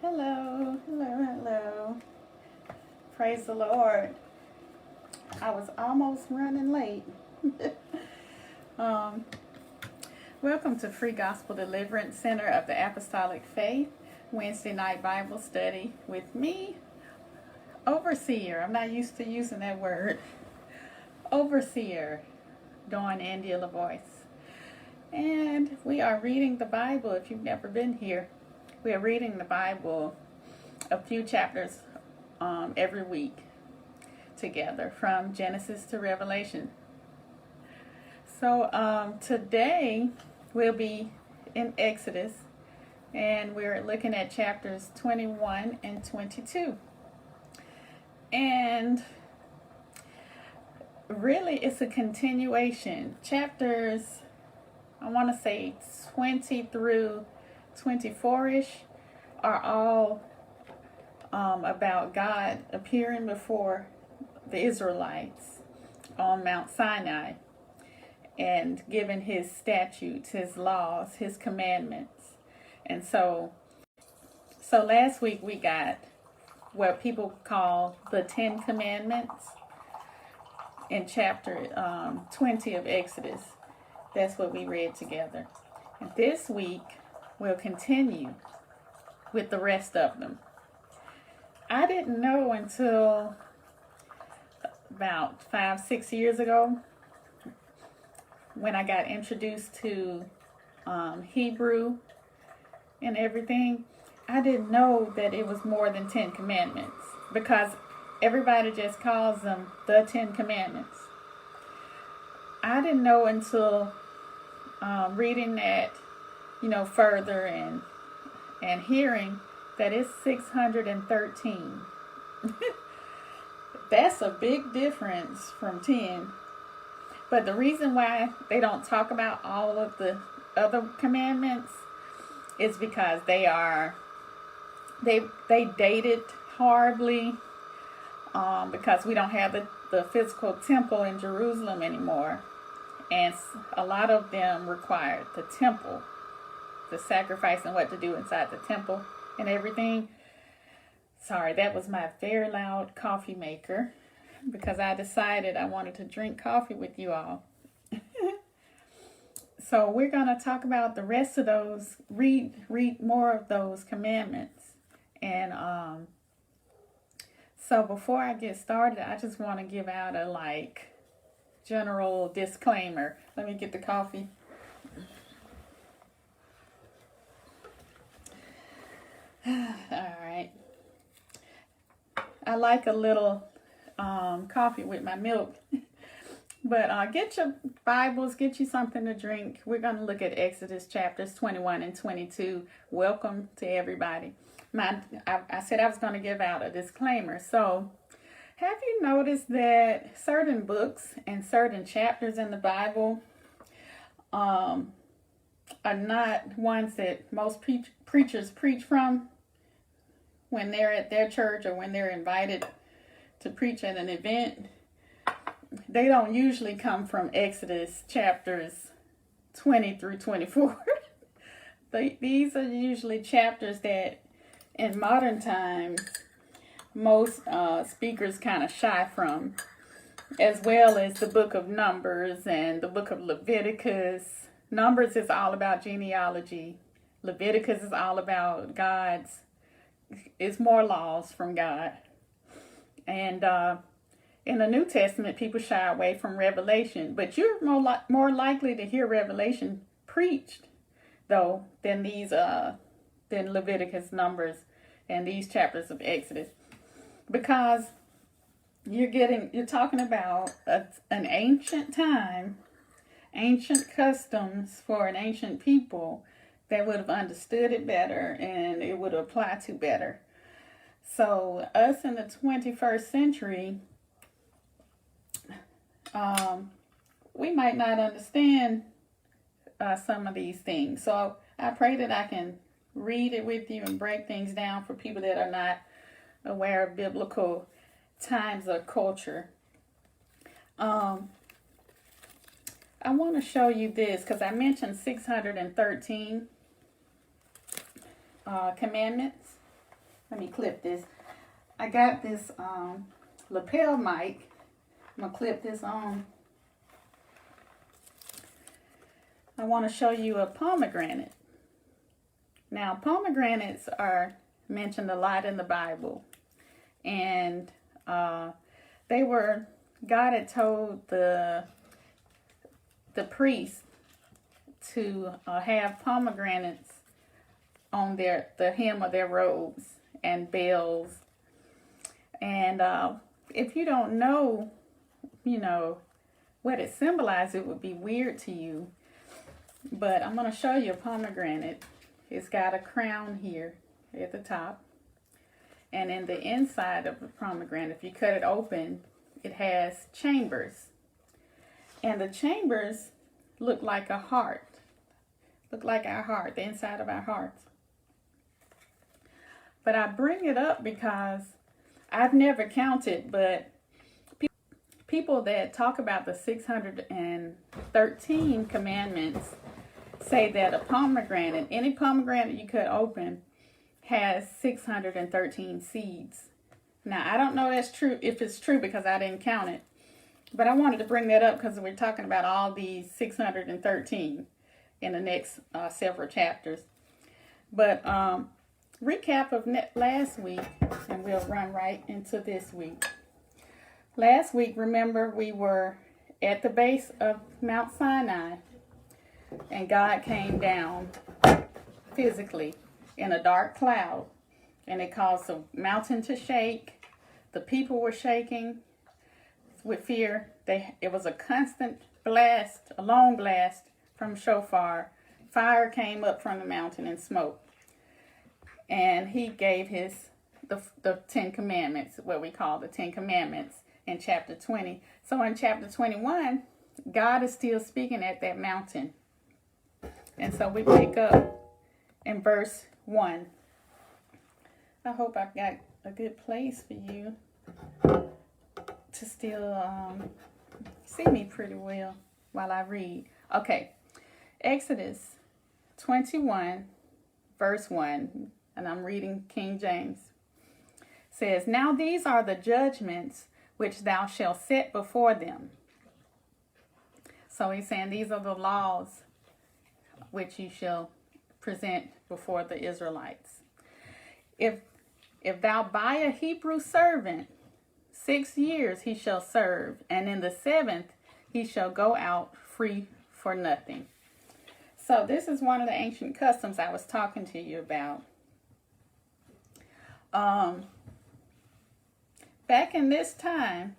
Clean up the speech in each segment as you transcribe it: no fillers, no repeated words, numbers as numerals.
Hello, hello, hello. Praise the Lord. I was almost running late. um, Welcome to Free Gospel Deliverance Center of the Apostolic Faith, Wednesday night Bible study with me, Overseer. I'm not used to using that word. Overseer, Dawn India Lavoyce. And we are reading the Bible. If you've never been here, we are reading the Bible a few chapters every week together from Genesis to Revelation. So today we'll be in Exodus, and we're looking at chapters 21 and 22. And really it's a continuation. Chapters, I want to say 20 through 24-ish are all about God appearing before the Israelites on Mount Sinai and giving his statutes, his laws, his commandments. And so last week we got what people call the 10 Commandments in chapter 20 of Exodus. That's what we read together. And this week we'll continue with the rest of them. I didn't know until about 5-6 years ago when I got introduced to Hebrew and everything. I didn't know that it was more than 10 commandments because everybody just calls them the 10 commandments. I didn't know until reading that, further and hearing that it's 613. That's a big difference from 10. But the reason why they don't talk about all of the other commandments is because they dated horribly, because we don't have the physical temple in Jerusalem anymore. And a lot of them required the temple, the sacrifice and what to do inside the temple and everything. Sorry, that was my very loud coffee maker because I decided I wanted to drink coffee with you all. So we're going to talk about the rest of those, read more of those commandments. And so before I get started, I just want to give out a general disclaimer. Let me get the coffee. All right. I like a little coffee with my milk. But get your Bibles, get you something to drink. We're going to look at Exodus chapters 21 and 22. Welcome to everybody. I said I was going to give out a disclaimer. So, have you noticed that certain books and certain chapters in the Bible are not ones that most preachers preach from when they're at their church or when they're invited to preach at an event? They don't usually come from Exodus chapters 20 through 24. These are usually chapters that in modern times most speakers kind of shy from, as well as the book of Numbers and the book of Leviticus. Numbers is all about genealogy. Leviticus is all about it's more laws from God. And in the New Testament, people shy away from Revelation, but you're more likely to hear Revelation preached, though, than than Leviticus, Numbers, and these chapters of Exodus, because you're talking about an ancient time, ancient customs for an ancient people that would have understood it better and it would apply to better. So us in the 21st century, we might not understand some of these things. So I pray that I can read it with you and break things down for people that are not aware of biblical times or culture. I want to show you this because I mentioned 613 commandments. Let me clip this. I got this lapel mic. I'm going to clip this on. I want to show you a pomegranate. Now, pomegranates are mentioned a lot in the Bible. And God had told the priest to have pomegranates on the hem of their robes and bells. And if you don't know, what it symbolizes, it would be weird to you. But I'm going to show you a pomegranate. It's got a crown here at the top. And in the inside of the pomegranate, if you cut it open, it has chambers. And the chambers look like a heart. Look like our heart, the inside of our hearts. But I bring it up because I've never counted, but people that talk about the 613 commandments say that a pomegranate, any pomegranate you cut open, has 613 seeds. Now, I don't know if it's true because I didn't count it. But I wanted to bring that up because we're talking about all these 613 in the next several chapters. But recap of last week, and we'll run right into this week. Last week, remember, we were at the base of Mount Sinai, and God came down physically in a dark cloud, and it caused the mountain to shake. The people were shaking with fear. It was a constant blast, a long blast from shofar. Fire came up from the mountain and smoke. And he gave the 10 commandments, what we call the 10 commandments, in chapter 20. So in chapter 21, God is still speaking at that mountain. And so we pick up in verse 1. I hope I've got a good place for you to still see me pretty well while I read. Okay, Exodus 21, verse 1, and I'm reading King James. Says, "Now these are the judgments which thou shalt set before them." So he's saying these are the laws which you shall present before the Israelites. If thou buy a Hebrew servant, 6 years he shall serve, and in the 7th he shall go out free for nothing. So this is one of the ancient customs I was talking to you about. Back in this time,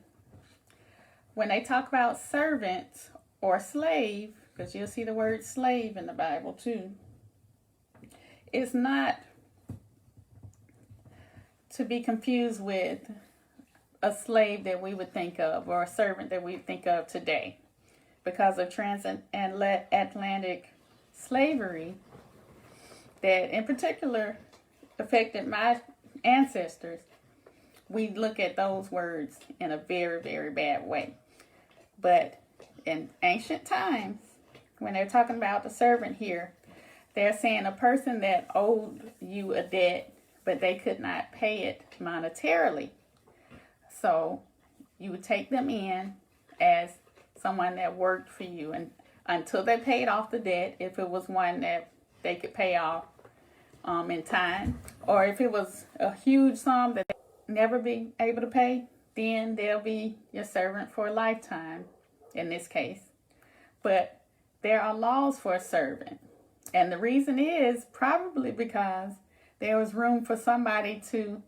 when they talk about servant or slave, because you'll see the word slave in the Bible too, it's not to be confused with a slave that we would think of or a servant that we think of today. Because of transatlantic slavery that in particular affected my ancestors, we look at those words in a very, very bad way. But in ancient times, when they're talking about the servant here, they're saying a person that owed you a debt, but they could not pay it monetarily. So you would take them in as someone that worked for you, and until they paid off the debt, if it was one that they could pay off in time, or if it was a huge sum that they never be able to pay, then they'll be your servant for a lifetime in this case. But there are laws for a servant, and the reason is probably because there was room for somebody to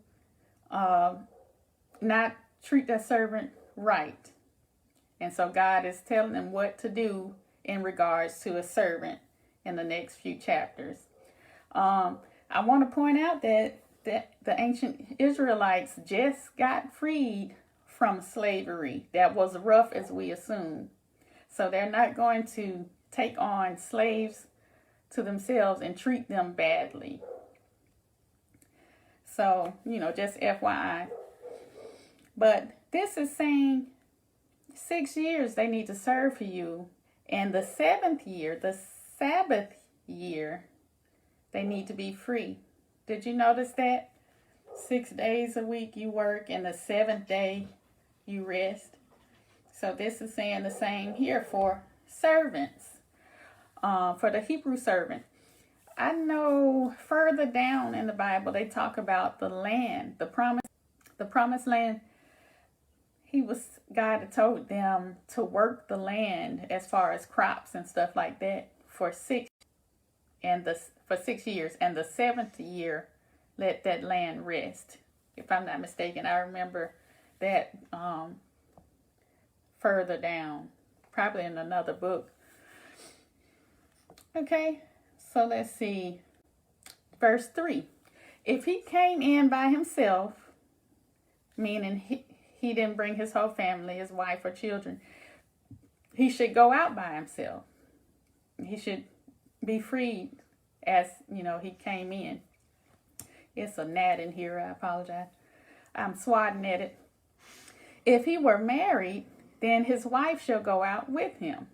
not treat that servant right. And so God is telling them what to do in regards to a servant in the next few chapters. I want to point out that the ancient Israelites just got freed from slavery that was rough as we assume. So they're not going to take on slaves to themselves and treat them badly. So, just FYI. But this is saying 6 years they need to serve for you. And the 7th year, the Sabbath year, they need to be free. Did you notice that? 6 days a week you work, and the seventh day you rest. So this is saying the same here for servants, for the Hebrew servant. I know further down in the Bible they talk about the land, the promised land. God had told them to work the land as far as crops and stuff like that for 6 years, and the seventh year let that land rest. If I'm not mistaken, I remember that further down, probably in another book. Okay, so let's see. Verse 3. If he came in by himself, meaning he didn't bring his whole family, his wife or children, he should go out by himself. He should be freed as, he came in. It's a gnat in here, I apologize. I'm swatting at it. If he were married, then his wife shall go out with him.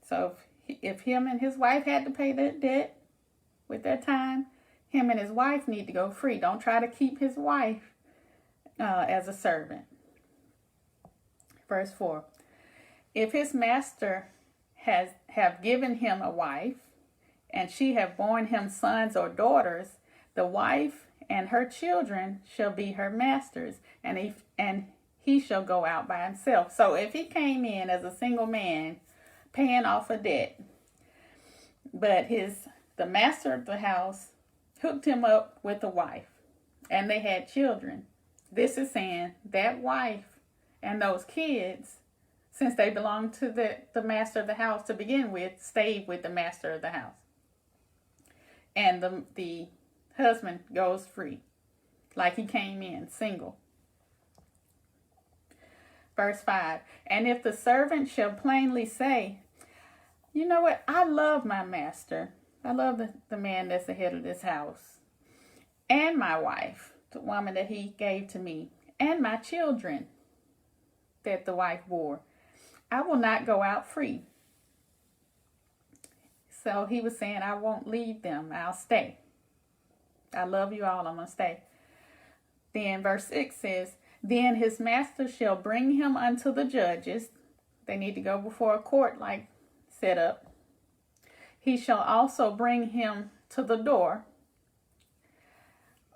So if him and his wife had to pay that debt with their time, him and his wife need to go free. Don't try to keep his wife as a servant. Verse 4. If his master have given him a wife, and she have borne him sons or daughters, the wife and her children shall be her masters, and he shall go out by himself. So if he came in as a single man, paying off a debt, but the master of the house hooked him up with a wife, and they had children, this is saying that wife and those kids, since they belong to the master of the house to begin with, stayed with the master of the house. And the husband goes free, like he came in, single. Verse 5. And if the servant shall plainly say, you know what, I love my master. I love the man that's the head of this house, and my wife, the woman that he gave to me, and my children that the wife bore. I will not go out free. So he was saying, I won't leave them. I'll stay. I love you all. I'm going to stay. Then verse 6 says, then his master shall bring him unto the judges. They need to go before a court like set up. He shall also bring him to the door,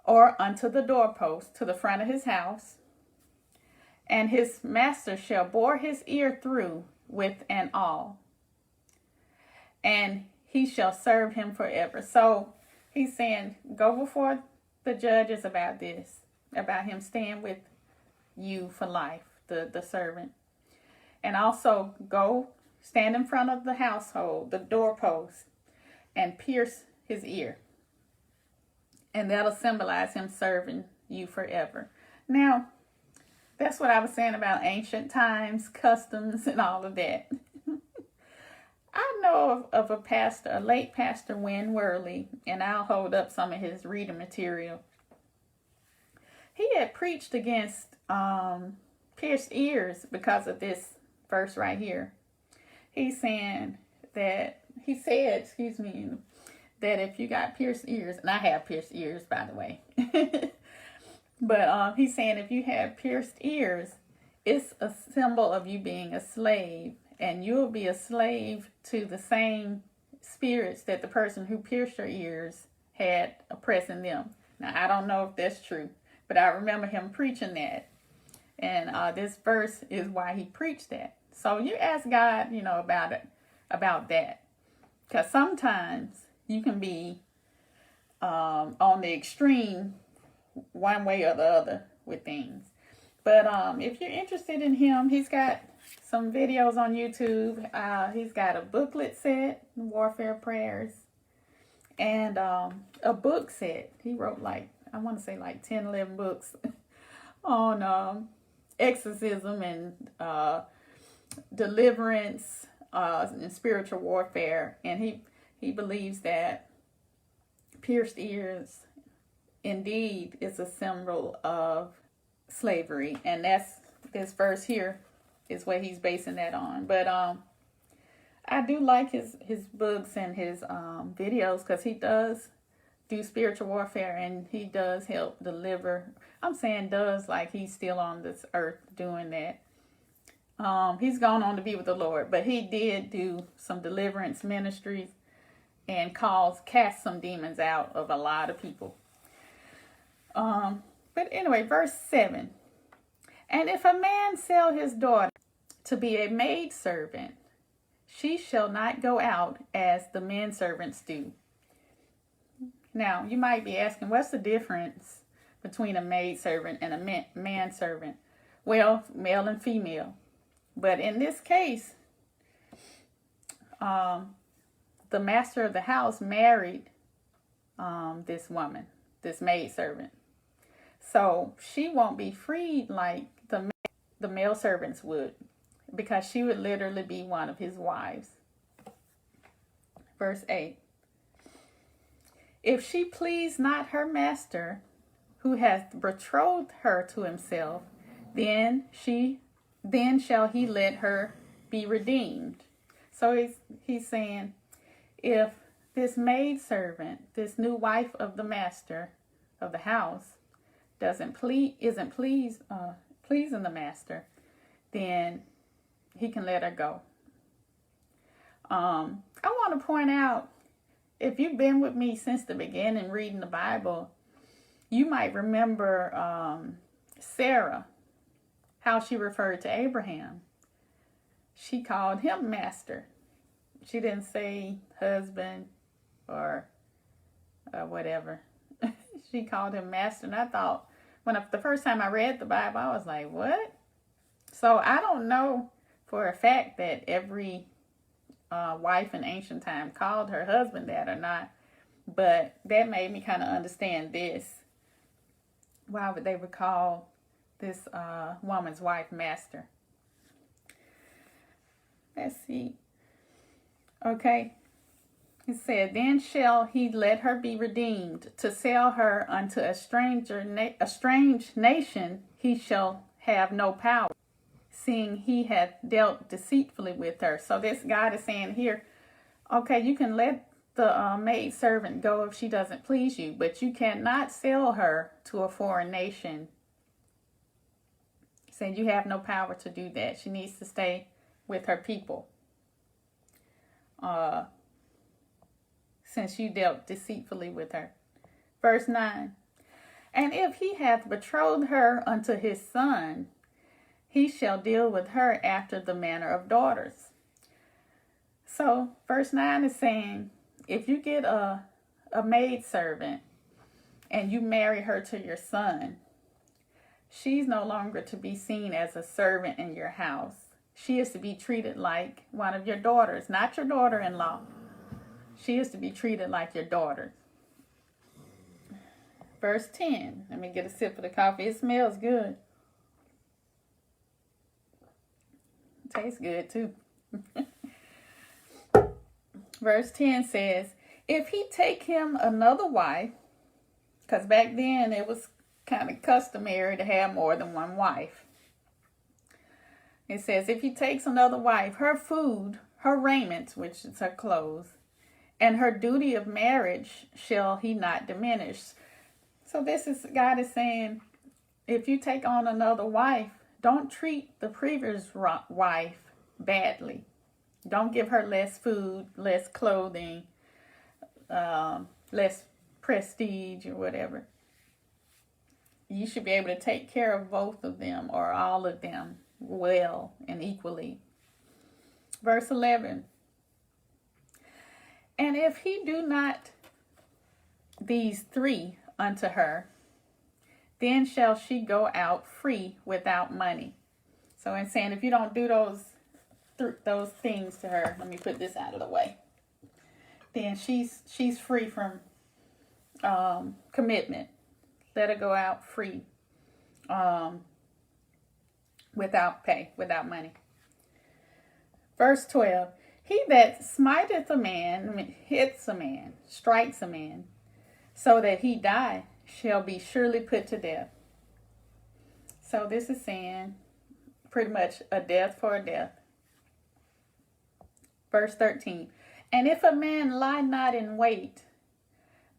or unto the doorpost, to the front of his house. And his master shall bore his ear through with an awl, and he shall serve him forever. So he's saying, go before the judges about this, about him staying with you for life, the servant. And also go stand in front of the household, the doorpost, and pierce his ear. And that'll symbolize him serving you forever. Now, that's what I was saying about ancient times, customs, and all of that. I know of a pastor, a late pastor, Win Worley, and I'll hold up some of his reading material. He had preached against pierced ears because of this verse right here. He said, that if you got pierced ears, and I have pierced ears, by the way. But he's saying if you have pierced ears, it's a symbol of you being a slave, and you'll be a slave to the same spirits that the person who pierced your ears had oppressing them. Now, I don't know if that's true, but I remember him preaching that. And this verse is why he preached that. So you ask God, about that. Because sometimes you can be on the extreme one way or the other with things. But if you're interested in him, he's got some videos on YouTube. He's got a booklet set, Warfare Prayers, and a book set. He wrote like 10, 11 books on exorcism and deliverance and spiritual warfare. And he believes that pierced ears indeed is a symbol of slavery, and that's this verse here is what he's basing that on. But I do like his books and his videos, because he does do spiritual warfare, and he does help deliver. I'm saying does like he's still on this earth doing that. He's gone on to be with the Lord, but he did do some deliverance ministries and cast some demons out of a lot of people. But anyway, verse 7. And if a man sell his daughter to be a maidservant, she shall not go out as the men servants do. Now, you might be asking, what's the difference between a maidservant and a manservant? Well, male and female. But in this case, the master of the house married this woman, this maidservant. So she won't be freed like the male servants would, because she would literally be one of his wives. Verse 8. If she please not her master, who has betrothed her to himself, then shall he let her be redeemed. So he's saying, if this maidservant, this new wife of the master of the house, isn't pleasing the master, then he can let her go. I want to point out, if you've been with me since the beginning reading the Bible, you might remember Sarah, how she referred to Abraham. She called him master. She didn't say husband or whatever. She called him master. And I thought, the first time I read the Bible, I was like, what? So I don't know for a fact that every wife in ancient time called her husband that or not. But that made me kind of understand this. Why would they call this woman's wife master? Let's see. Okay. He said, then shall he let her be redeemed, to sell her unto a strange nation. He shall have no power, seeing he hath dealt deceitfully with her. So this God is saying here, okay, you can let the maid servant go if she doesn't please you, but you cannot sell her to a foreign nation. He said you have no power to do that. She needs to stay with her people. Since you dealt deceitfully with her. Verse 9. And if he hath betrothed her unto his son, he shall deal with her after the manner of daughters. So verse 9 is saying, if you get a maidservant and you marry her to your son, she's no longer to be seen as a servant in your house. She is to be treated like one of your daughters, not your daughter-in-law. She is to be treated like your daughter. Verse 10. Let me get a sip of the coffee. It smells good. It tastes good too. Verse 10 says, if he take him another wife, because back then it was kind of customary to have more than one wife. It says, if he takes another wife, her food, her raiment, which is her clothes, and her duty of marriage shall he not diminish. So God is saying, if you take on another wife, don't treat the previous wife badly. Don't give her less food, less clothing, less prestige or whatever. You should be able to take care of both of them or all of them well and equally. Verse 11. And if he do not these three unto her, then shall she go out free without money. So it's saying, if you don't do those things to her, let me put this out of the way, then she's free from commitment. Let her go out free, without pay, without money. Verse 12. He that smiteth a man, hits a man, strikes a man, so that he die, shall be surely put to death. So this is saying pretty much a death for a death. Verse 13. And if a man lie not in wait,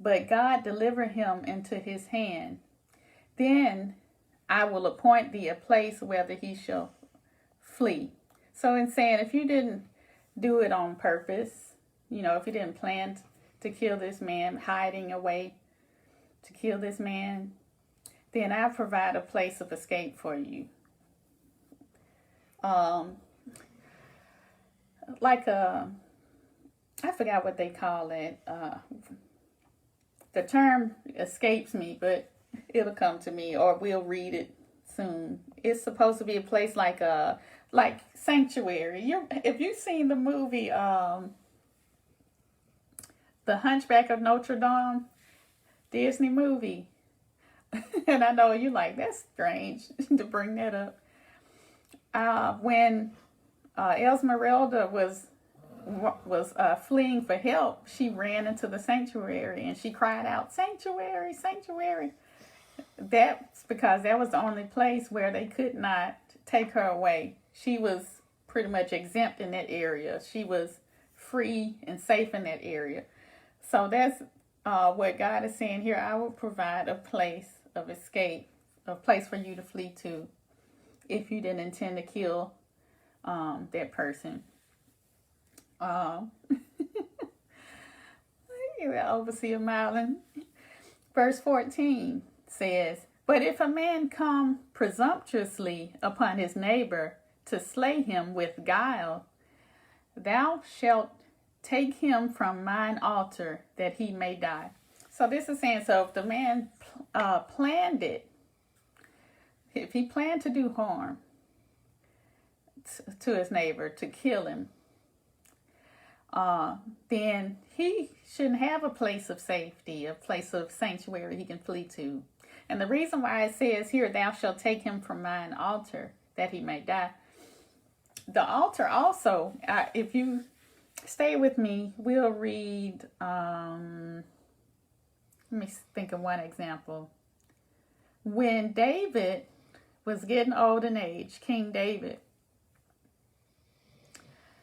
but God delivered him into his hand. Then I will appoint thee a place whether he shall flee. So in saying, if you didn't do it on purpose, if you didn't plan to kill this man, hiding away to kill this man, then I provide a place of escape for you. I forgot what they call it. The term escapes me, but it'll come to me, or we'll read it soon. It's supposed to be a place like sanctuary. If you've seen the movie The Hunchback of Notre Dame, Disney movie, and I know you like, that's strange to bring that up. When Esmeralda was fleeing for help, she ran into the sanctuary and she cried out, "Sanctuary, sanctuary." That's because that was the only place where they could not take her away. She was pretty much exempt in that area. She was free and safe in that area. So that's what God is saying here. I will provide a place of escape, a place for you to flee to if you didn't intend to kill that person. Overseer Marlin. Verse 14 says, "But if a man come presumptuously upon his neighbor to slay him with guile, thou shalt take him from mine altar that he may die." So this is saying, so if the man planned it, if he planned to do harm to his neighbor, to kill him, then he shouldn't have a place of safety, a place of sanctuary he can flee to. And the reason why it says here, "Thou shalt take him from mine altar that he may die," the altar also, if you stay with me, we'll read, let me think of one example. When David was getting old in age, King David,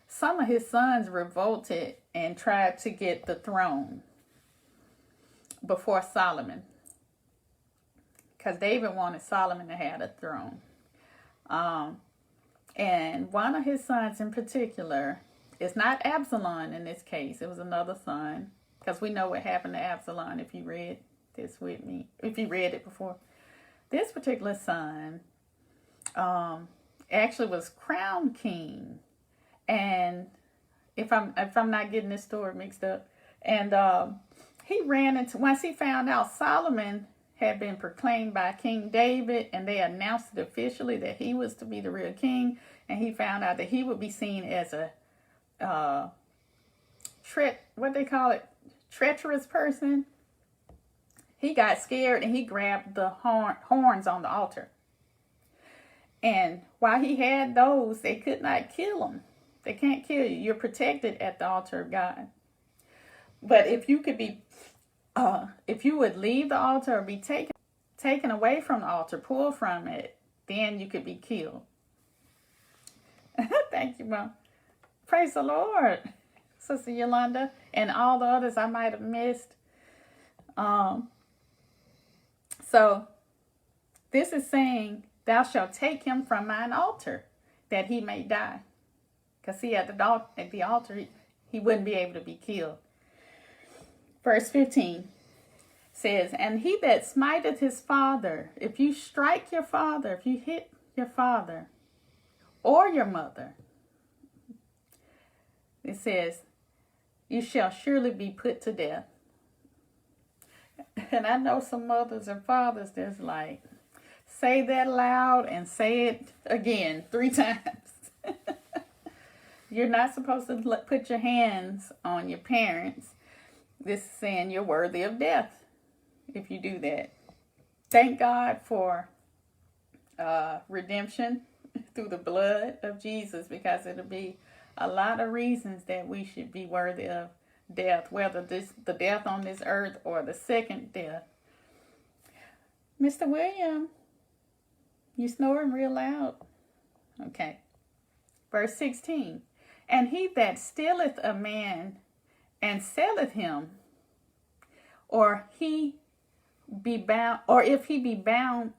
some of his sons revolted and tried to get the throne before Solomon, because David wanted Solomon to have the throne. And one of his sons in particular, it's not Absalom in this case, it was another son, because we know what happened to Absalom if you read this with me, if you read it before. This particular son actually was crowned king. And if I'm not getting this story mixed up, and he ran into, once he found out Solomon had been proclaimed by King David, and they announced it officially that he was to be the real king, and he found out that he would be seen as a treacherous person. He got scared and he grabbed the horns on the altar. And while he had those, they could not kill him. They can't kill you. You're protected at the altar of God. But if you could be, if you would leave the altar or be taken away from the altar, pulled from it, then you could be killed. Thank you, Mom. Praise the Lord, Sister Yolanda, and all the others I might have missed. So this is saying, "Thou shalt take him from mine altar, that he may die." Because see, at the altar, he wouldn't be able to be killed. Verse 15 says, "And he that smiteth his father," if you strike your father, if you hit your father or your mother, it says, "you shall surely be put to death." And I know some mothers and fathers that's like, say that loud and say it again 3 times. You're not supposed to put your hands on your parents. This is saying you're worthy of death if you do that. Thank God for redemption through the blood of Jesus, because it'll be a lot of reasons that we should be worthy of death, whether the death on this earth or the second death. Mr. William, you snoring real loud. Okay. Verse 16. "And he that stealeth a man and selleth him, or he be bound, or if he be bound,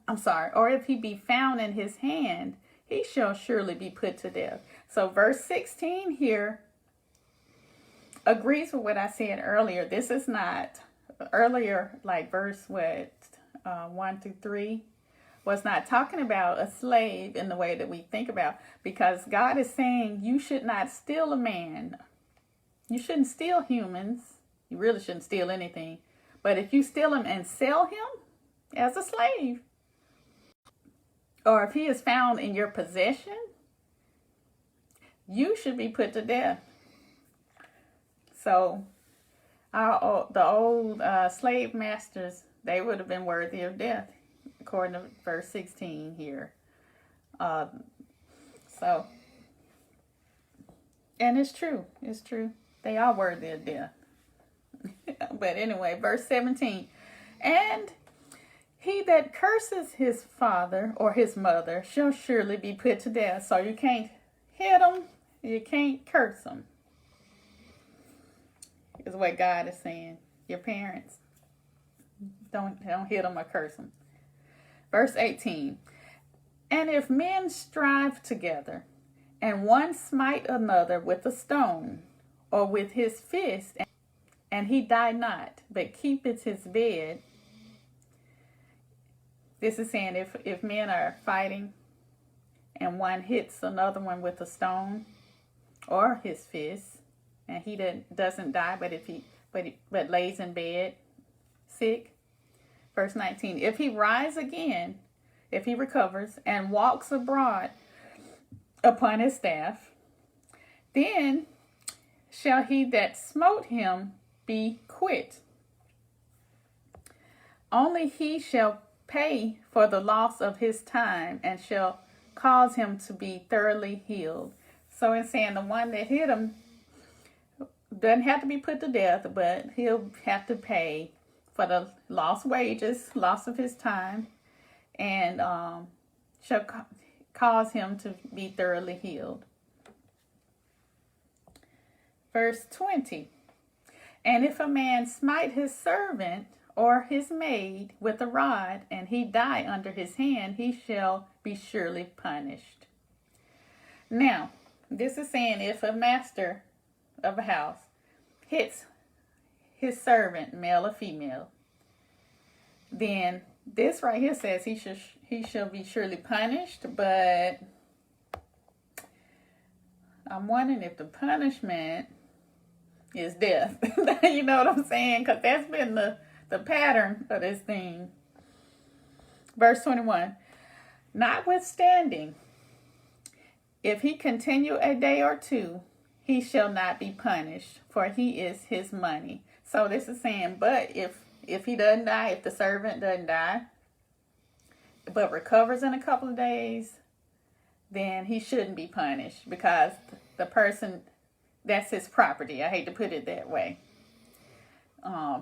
or if he be found in his hand, he shall surely be put to death. So verse 16 here agrees with what I said earlier. This is not earlier, like verse 1 through 3 was not talking about a slave in the way that we think about, because God is saying you should not steal a man. You shouldn't steal humans. You really shouldn't steal anything. But if you steal him and sell him as a slave, or if he is found in your possession, you should be put to death. So the old slave masters, they would have been worthy of death, according to verse 16 here. So, and it's true. It's true. They are worthy of death. But anyway, verse 17. And he that curses his father or his mother shall surely be put to death. So you can't hit them. You can't curse them. Is what God is saying. Your parents, don't hit them or curse them. Verse 18. And if men strive together, and one smite another with a stone, or with his fist, and he die not, but keepeth his bed. This is saying if men are fighting, and one hits another one with a stone, or his fist, and he doesn't die, but lays in bed sick. Verse 19. If he rise again, if he recovers, and walks abroad upon his staff, then shall he that smote him be quit. Only he shall pay for the loss of his time, and shall cause him to be thoroughly healed. So it's saying the one that hit him doesn't have to be put to death, but he'll have to pay for the lost wages, loss of his time, and shall cause him to be thoroughly healed. Verse 20. And if a man smite his servant or his maid with a rod, and he die under his hand, he shall be surely punished. Now, this is saying if a master of a house hits his servant, male or female, then this right here says he shall be surely punished, but I'm wondering if the punishment is death. You know what I'm saying? Because that's been the pattern of this thing. Verse 21. Notwithstanding, if he continue a day or two, he shall not be punished, for he is his money. So this is saying, but if he doesn't die, if the servant doesn't die, but recovers in a couple of days, then he shouldn't be punished, because the person, that's his property. I hate to put it that way.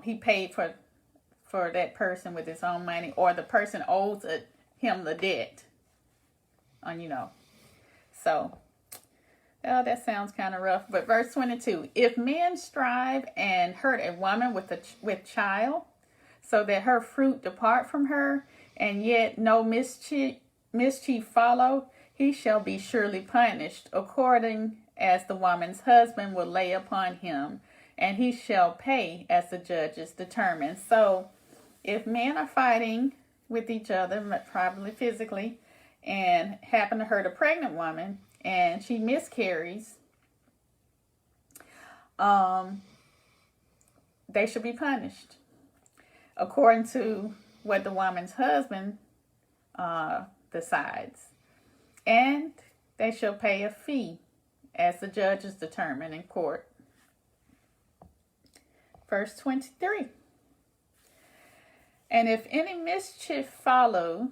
He paid for that person with his own money, or the person owes him the debt. So, that sounds kind of rough. But verse 22, if men strive and hurt a woman with child, so that her fruit depart from her, and yet no mischief follow, he shall be surely punished, according as the woman's husband will lay upon him, and he shall pay as the judges determine. So, if men are fighting with each other, probably physically, and happen to hurt a pregnant woman, and she miscarries, they should be punished according to what the woman's husband decides. And they shall pay a fee as the judges determine in court. Verse 23. And if any mischief follow,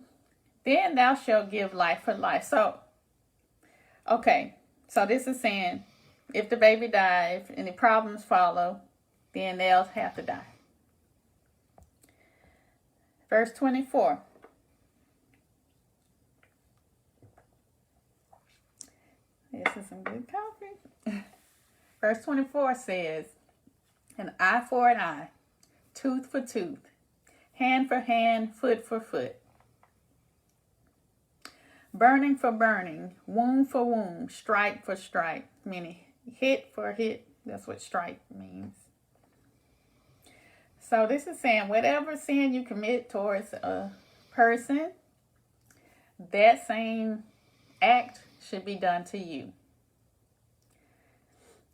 then thou shalt give life for life. So, okay. So this is saying, if the baby dies, if any problems follow, then they'll have to die. Verse 24. This is some good coffee. Verse 24 says, an eye for an eye, tooth for tooth, hand for hand, foot for foot, burning for burning, wound for wound, strike for strike, meaning hit for hit. That's what strike means. So this is saying whatever sin you commit towards a person, that same act should be done to you.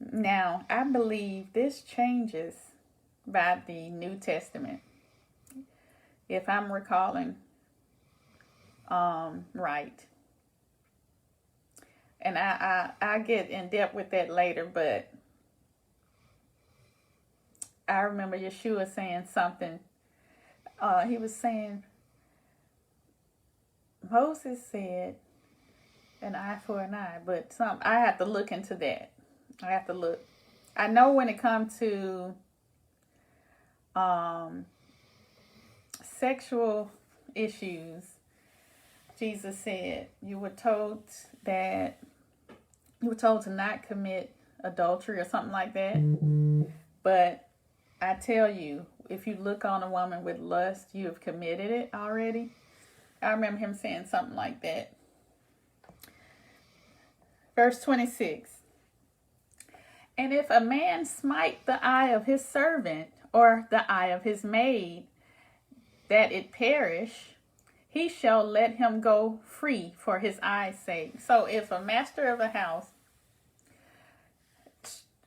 Now, I believe this changes by the New Testament, if I'm recalling right. And I get in depth with that later, but I remember Yeshua saying something. He was saying, Moses said an eye for an eye, but I have to look into that. I have to look. I know when it comes to sexual issues, Jesus said you were told to not commit adultery or something like that. Mm-hmm. But I tell you, if you look on a woman with lust, you have committed it already. I remember him saying something like that. Verse 26. And if a man smite the eye of his servant or the eye of his maid, that it perish, he shall let him go free for his eye's sake. So if a master of a house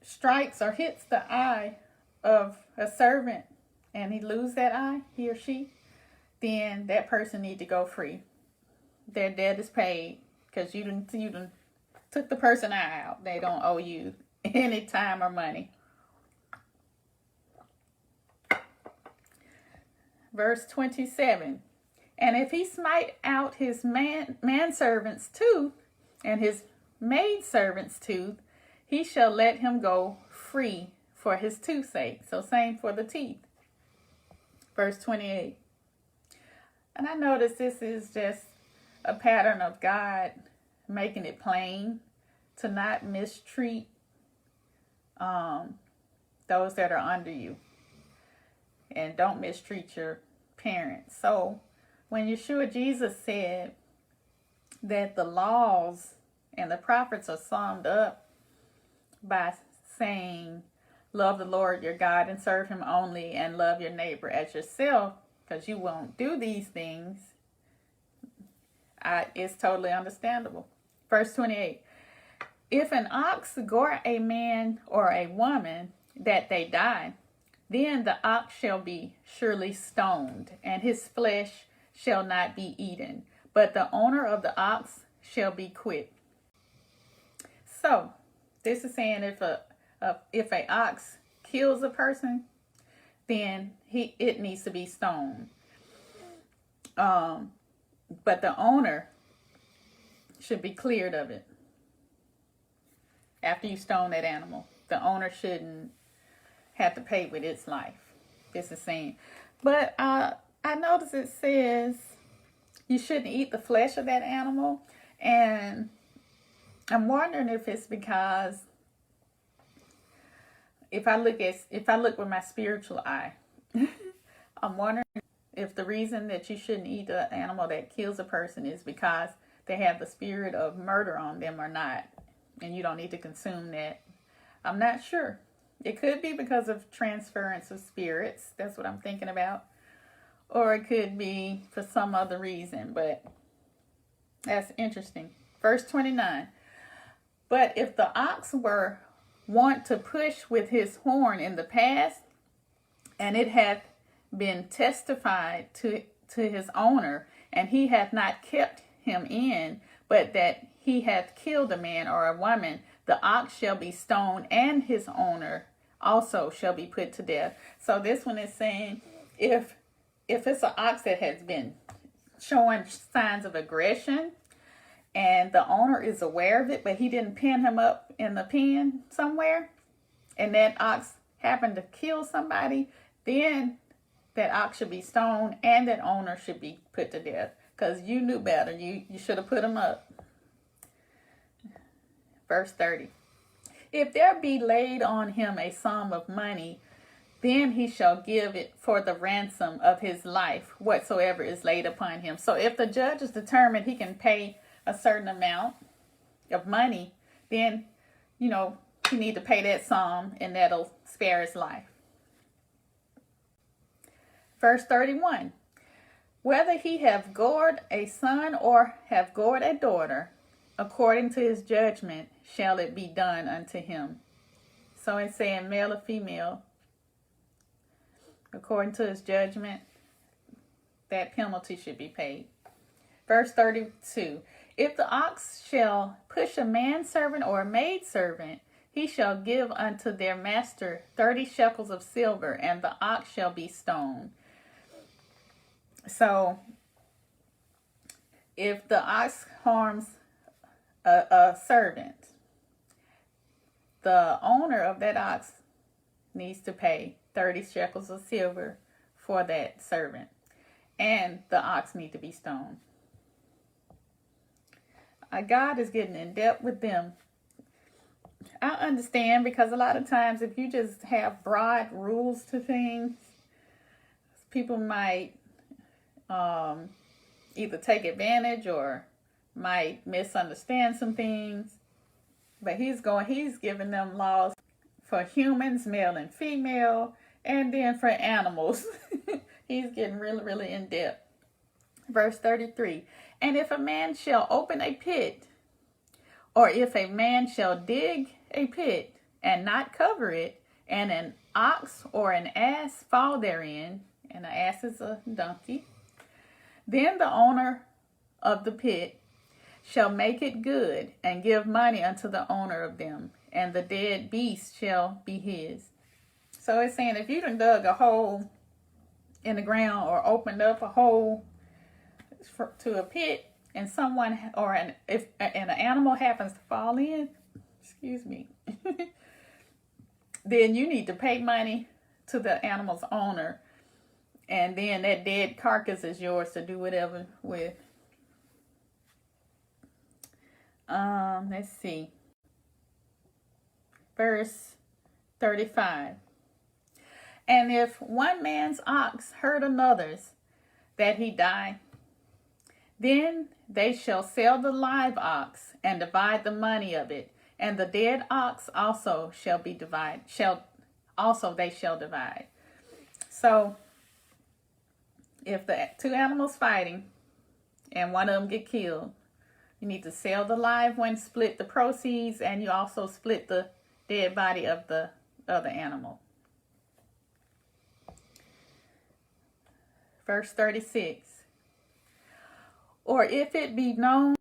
strikes or hits the eye of a servant and he lose that eye, he or she, then that person need to go free. Their debt is paid because you done took the person eye out. They don't owe you any time or money. Verse 27. And if he smite out his manservant's tooth and his maidservant's tooth, he shall let him go free for his tooth's sake. So same for the teeth. Verse 28. And I notice this is just a pattern of God making it plain to not mistreat those that are under you. And don't mistreat your parents. So when Yeshua Jesus said that the laws and the prophets are summed up by saying, love the Lord your God and serve him only, and love your neighbor as yourself, because you won't do these things, it's totally understandable. Verse 28. If an ox gore a man or a woman that they die, then the ox shall be surely stoned, and his flesh shall not be eaten, but the owner of the ox shall be quit. So, this is saying if a ox kills a person, then it needs to be stoned. But the owner should be cleared of it. After you stone that animal, the owner shouldn't have to pay with its life. This is saying. But I notice it says you shouldn't eat the flesh of that animal. And I'm wondering if it's because if I look with my spiritual eye, I'm wondering if the reason that you shouldn't eat the animal that kills a person is because they have the spirit of murder on them or not. And you don't need to consume that. I'm not sure. It could be because of transference of spirits. That's what I'm thinking about. Or it could be for some other reason. But that's interesting. Verse 29. But if the ox were wont to push with his horn in the past, and it hath been testified to his owner, and he hath not kept him in, but that he hath killed a man or a woman, the ox shall be stoned, and his owner also shall be put to death. So this one is saying if it's an ox that has been showing signs of aggression and the owner is aware of it, but he didn't pin him up in the pen somewhere, and that ox happened to kill somebody, then that ox should be stoned and that owner should be put to death. Because you knew better. You should have put him up. Verse 30. If there be laid on him a sum of money, then he shall give it for the ransom of his life, whatsoever is laid upon him. So if the judge is determined he can pay a certain amount of money, then, you know, he need to pay that sum, and that'll spare his life. Verse 31. Whether he have gored a son or have gored a daughter, according to his judgment shall it be done unto him. So it's saying male or female, according to his judgment, that penalty should be paid. Verse 32. If the ox shall push a manservant or a maidservant, he shall give unto their master 30 shekels of silver, and the ox shall be stoned. So, if the ox harms a servant, the owner of that ox needs to pay 30 shekels of silver for that servant, and the ox need to be stoned. God is getting in depth with them. I understand, because a lot of times if you just have broad rules to things, people might either take advantage or might misunderstand some things. But he's giving them laws for humans, male and female, and then for animals. He's getting really, really in depth. Verse 33. And if a man shall open a pit, or if a man shall dig a pit and not cover it, and an ox or an ass fall therein, and an ass is a donkey, then the owner of the pit shall make it good and give money unto the owner of them, and the dead beast shall be his. So it's saying if you done dug a hole in the ground or opened up a hole to a pit, and someone if an animal happens to fall in, excuse me, then you need to pay money to the animal's owner, and then that dead carcass is yours to do whatever with. Let's see. Verse 35. And if one man's ox hurt another's, that he die, then they shall sell the live ox and divide the money of it, and the dead ox also shall be divided. They shall divide. So, if the two animals fighting and one of them get killed, you need to sell the live one, split the proceeds, and you also split the dead body of the other animal. Verse 36. Or if it be known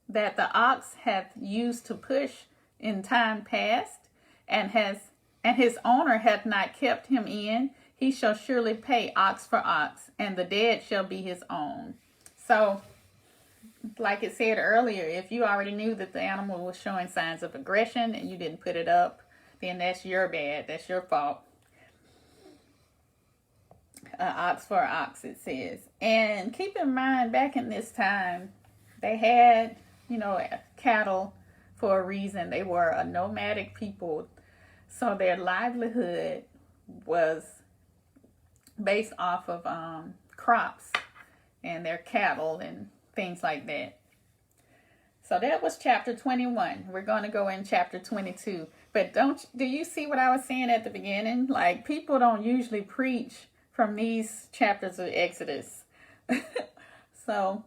that the ox hath used to push in time past, and his owner hath not kept him in, he shall surely pay ox for ox, and the dead shall be his own. So, like it said earlier, if you already knew that the animal was showing signs of aggression and you didn't put it up, then that's your bad. That's your fault. Ox for ox, it says. And keep in mind, back in this time, they had, cattle for a reason. They were a nomadic people. So their livelihood was based off of crops and their cattle and things like that. So that was chapter 21. We're going to go in chapter 22. But do you see what I was saying at the beginning? Like, people don't usually preach from these chapters of Exodus. So,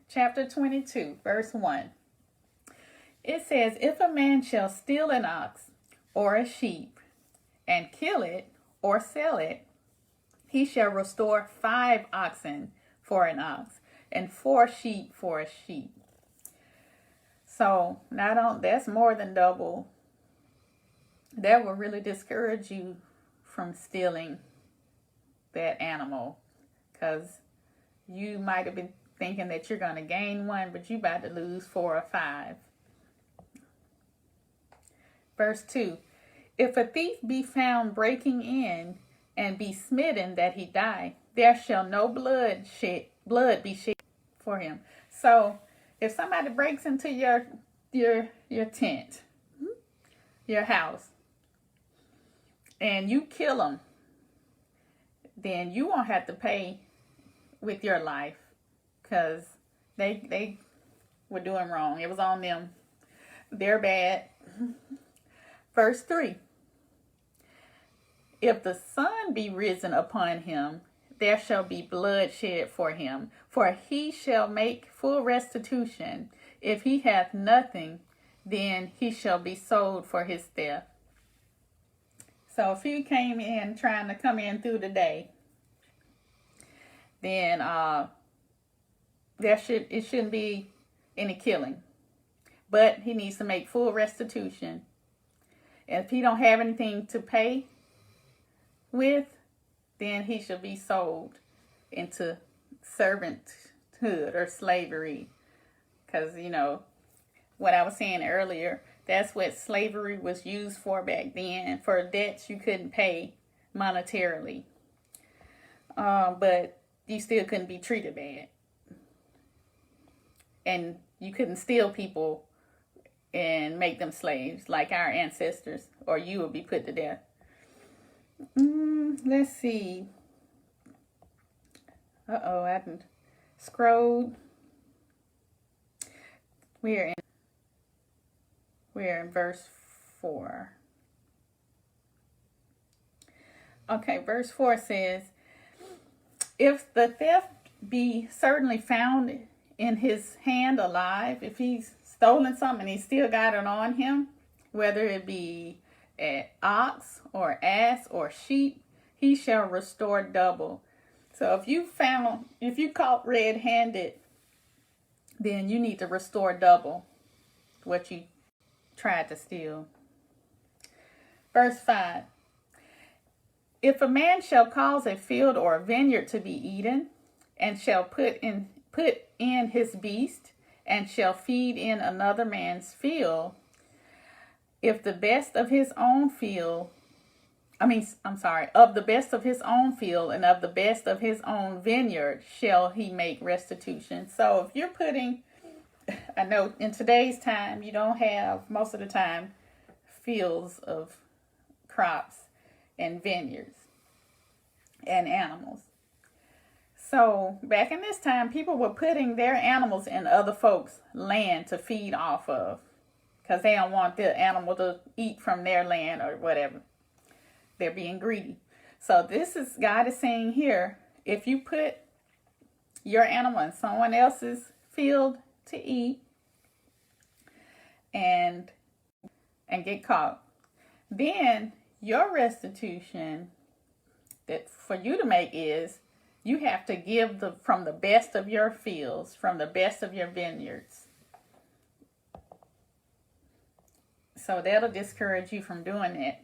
chapter 22, verse 1. It says, if a man shall steal an ox or a sheep and kill it or sell it, he shall restore 5 oxen for an ox and 4 sheep for a sheep. So, that's more than double. That will really discourage you from stealing that animal, because you might have been thinking that you're going to gain one, but you about to lose 4 or 5. Verse 2. If a thief be found breaking in and be smitten that he die, there shall no blood be shed for him. So if somebody breaks into your tent, your house and you kill them, then you won't have to pay with your life, because they were doing wrong. It was on them. They're bad. Verse 3. If the sun be risen upon him, there shall be blood shed for him, for he shall make full restitution. If he hath nothing, then he shall be sold for his theft. So if you came in trying to come in through the day, then it shouldn't be any killing. But he needs to make full restitution. And if he don't have anything to pay with, then he shall be sold into servanthood or slavery. Because, you know, what I was saying earlier, that's what slavery was used for back then, for debts you couldn't pay monetarily. But you still couldn't be treated bad. And you couldn't steal people and make them slaves like our ancestors, or you would be put to death. Let's see. Uh-oh, I haven't scrolled. We're in verse 4. Okay, verse 4 says, if the theft be certainly found in his hand alive, if he's stolen something and he still got it on him, whether it be an ox or ass or sheep, he shall restore double. So if you caught red-handed, then you need to restore double what you tried to steal. Verse 5. If a man shall cause a field or a vineyard to be eaten, and shall put in his beast, and shall feed in another man's field, if the best of his own field, of the best of his own field and of the best of his own vineyard shall he make restitution. So if you're putting, I know in today's time, you don't have, most of the time, fields of crops and vineyards and animals. So back in this time, people were putting their animals in other folks' land to feed off of, because they don't want the animal to eat from their land or whatever. They're being greedy. So God is saying here, if you put your animal in someone else's field to eat and get caught, then your restitution that for you to make is you have to give from the best of your fields, from the best of your vineyards. So that'll discourage you from doing that.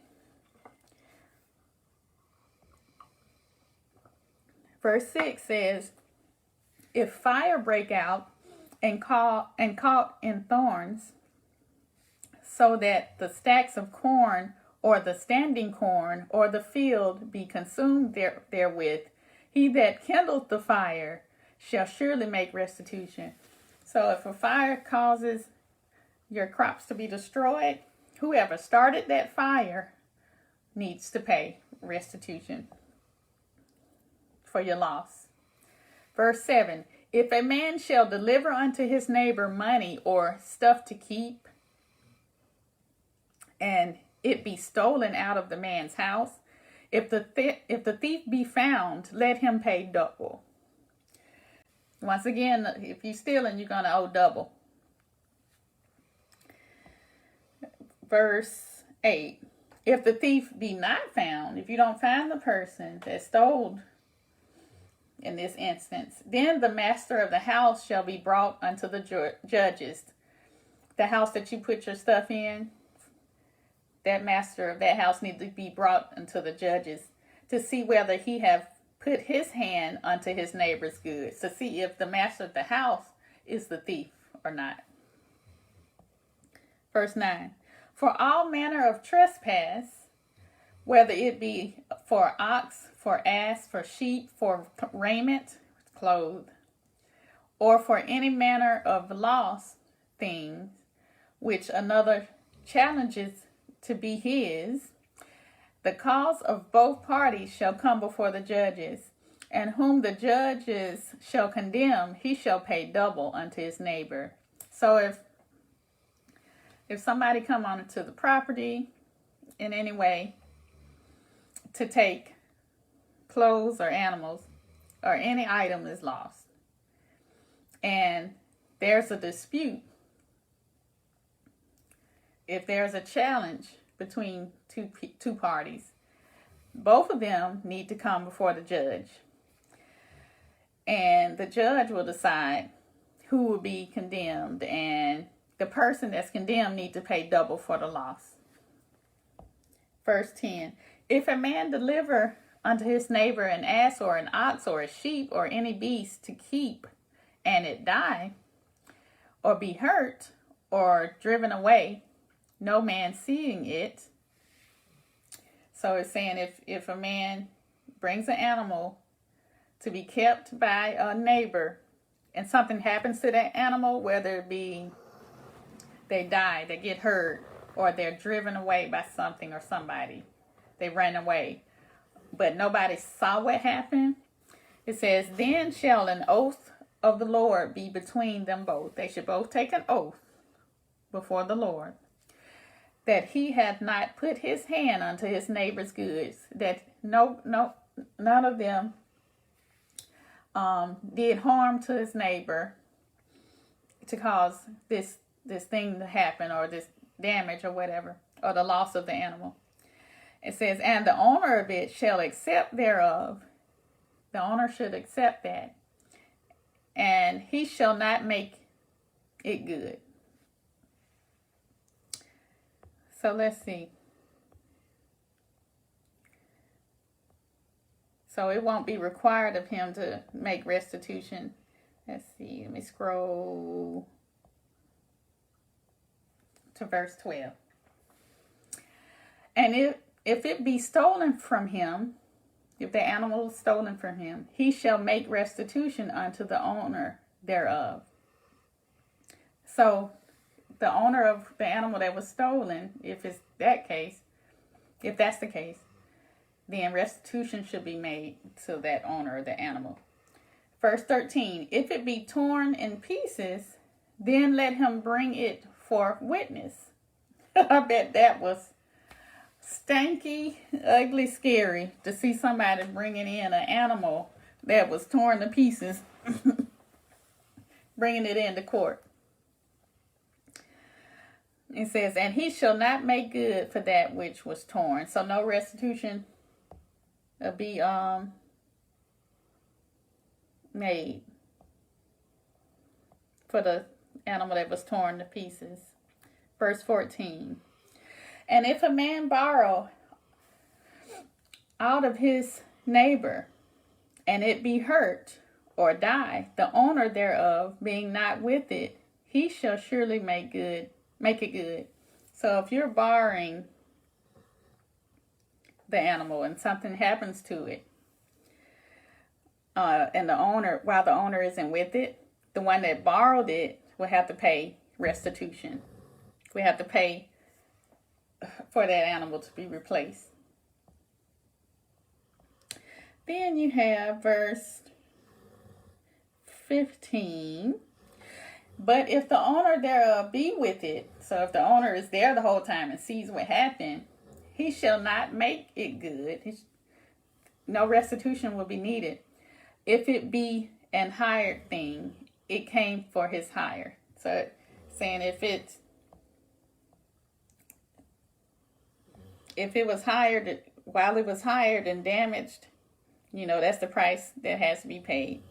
Verse 6 says, if fire break out and caught in thorns, so that the stacks of corn or the standing corn or the field be consumed therewith, he that kindleth the fire shall surely make restitution. So if a fire causes your crops to be destroyed, whoever started that fire needs to pay restitution for your loss. Verse 7, if a man shall deliver unto his neighbor money or stuff to keep, and it be stolen out of the man's house, if the thief be found, let him pay double. Once again, if you're stealing, you're going to owe double. Verse 8, if the thief be not found, if you don't find the person that stole in this instance, then the master of the house shall be brought unto the judges. The house that you put your stuff in, that master of that house needs to be brought unto the judges to see whether he have put his hand unto his neighbor's goods, to see if the master of the house is the thief or not. Verse 9, for all manner of trespass, whether it be for ox, for ass, for sheep, for raiment, clothes, or for any manner of lost things, which another challenges to be his, the cause of both parties shall come before the judges, and whom the judges shall condemn, he shall pay double unto his neighbor. So if somebody come onto the property in any way to take clothes or animals or any item is lost, and there's a dispute, if there's a challenge between two parties, both of them need to come before the judge. And the judge will decide who will be condemned, and the person that's condemned need to pay double for the loss. Verse 10, if a man deliver unto his neighbor an ass or an ox or a sheep or any beast to keep, and it die, or be hurt, or driven away, no man seeing it. So it's saying if a man brings an animal to be kept by a neighbor, and something happens to that animal, whether it be they die, they get hurt, or they're driven away by something or somebody, they ran away, but nobody saw what happened, it says, then shall an oath of the Lord be between them both. They should both take an oath before the Lord, that he hath not put his hand unto his neighbor's goods, that none of them did harm to his neighbor to cause this thing to happen, or this damage or whatever, or the loss of the animal. It says, and the owner of it shall accept thereof. The owner should accept that, and he shall not make it good. So let's see. So it won't be required of him to make restitution. Let's see. Let me scroll to verse 12. And if it be stolen from him, if the animal is stolen from him, he shall make restitution unto the owner thereof. So the owner of the animal that was stolen, if that's the case, then restitution should be made to that owner of the animal. Verse 13, if it be torn in pieces, then let him bring it for witness. I bet that was stanky, ugly, scary to see somebody bringing in an animal that was torn to pieces, bringing it into court. It says, and he shall not make good for that which was torn. So no restitution will be made for the animal that was torn to pieces. Verse 14. And if a man borrow out of his neighbor, and it be hurt or die, the owner thereof being not with it, he shall surely make it good. So if you're borrowing the animal and something happens to it, and while the owner isn't with it, the one that borrowed it will have to pay restitution. We have to pay for that animal to be replaced. Then you have verse 15. But if the owner thereof be with it, so if the owner is there the whole time and sees what happened, he shall not make it good. No restitution will be needed. If it be an hired thing, it came for his hire. So saying if it was hired, while it was hired and damaged, that's the price that has to be paid.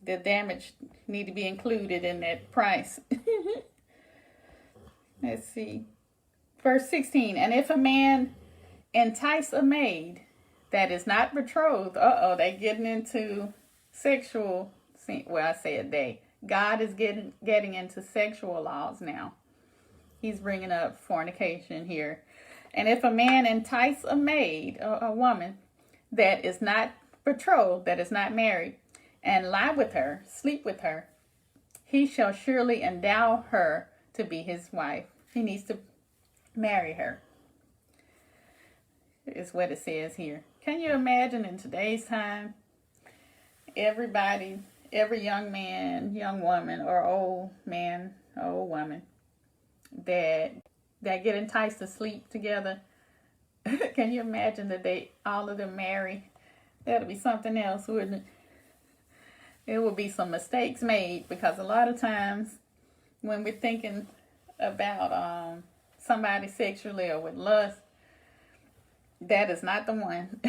The damage need to be included in that price. Let's see. Verse 16. And if a man entice a maid that is not betrothed, they getting into sexual, well, I said they. God is getting into sexual laws now. He's bringing up fornication here. And if a man entice a maid, a woman, that is not betrothed, that is not married, and lie with her, sleep with her, he shall surely endow her to be his wife. He needs to marry her, is what it says here. Can you imagine in today's time, everybody, every young man, young woman, or old man, old woman that get enticed to sleep together? Can you imagine that all of them marry? That'll be something else, wouldn't it? It would be some mistakes made, because a lot of times when we're thinking about somebody sexually or with lust, that is not the one.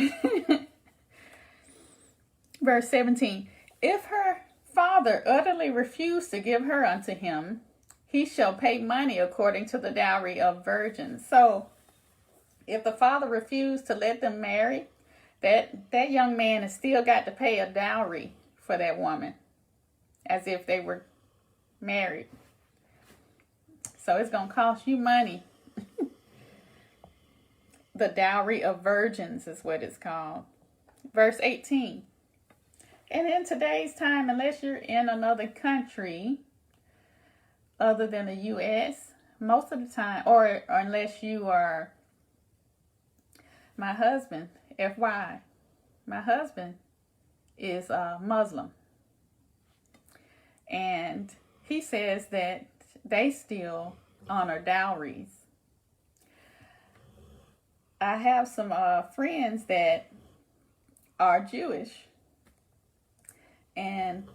Verse 17, if her father utterly refused to give her unto him, he shall pay money according to the dowry of virgins. So if the father refused to let them marry, that young man has still got to pay a dowry for that woman, as if they were married. So it's going to cost you money. The dowry of virgins is what it's called. Verse 18. And in today's time, unless you're in another country other than the U.S., most of the time, or unless you are my husband, FYI, my husband is a Muslim. And he says that they still honor dowries. I have some friends that are Jewish, and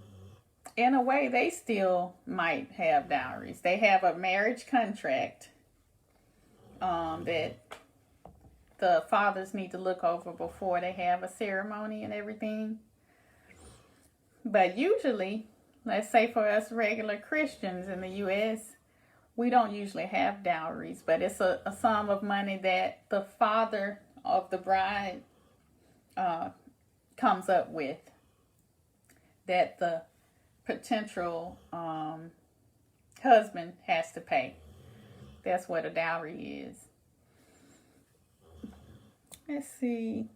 in a way they still might have dowries. They have a marriage contract that the fathers need to look over before they have a ceremony and everything. But usually, let's say for us regular Christians in the U.S., we don't usually have dowries, but it's a sum of money that the father of the bride comes up with, that the potential husband has to pay. That's what a dowry is. Let's see.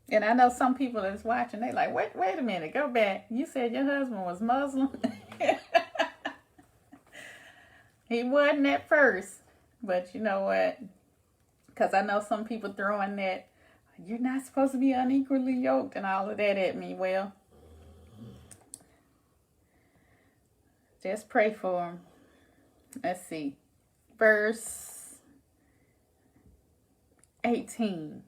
And I know some people that's watching, they like, wait a minute, go back. You said your husband was Muslim? He wasn't at first, but you know what? Because I know some people throwing that, you're not supposed to be unequally yoked and all of that at me. Well, just pray for him. Let's see. Verse 18.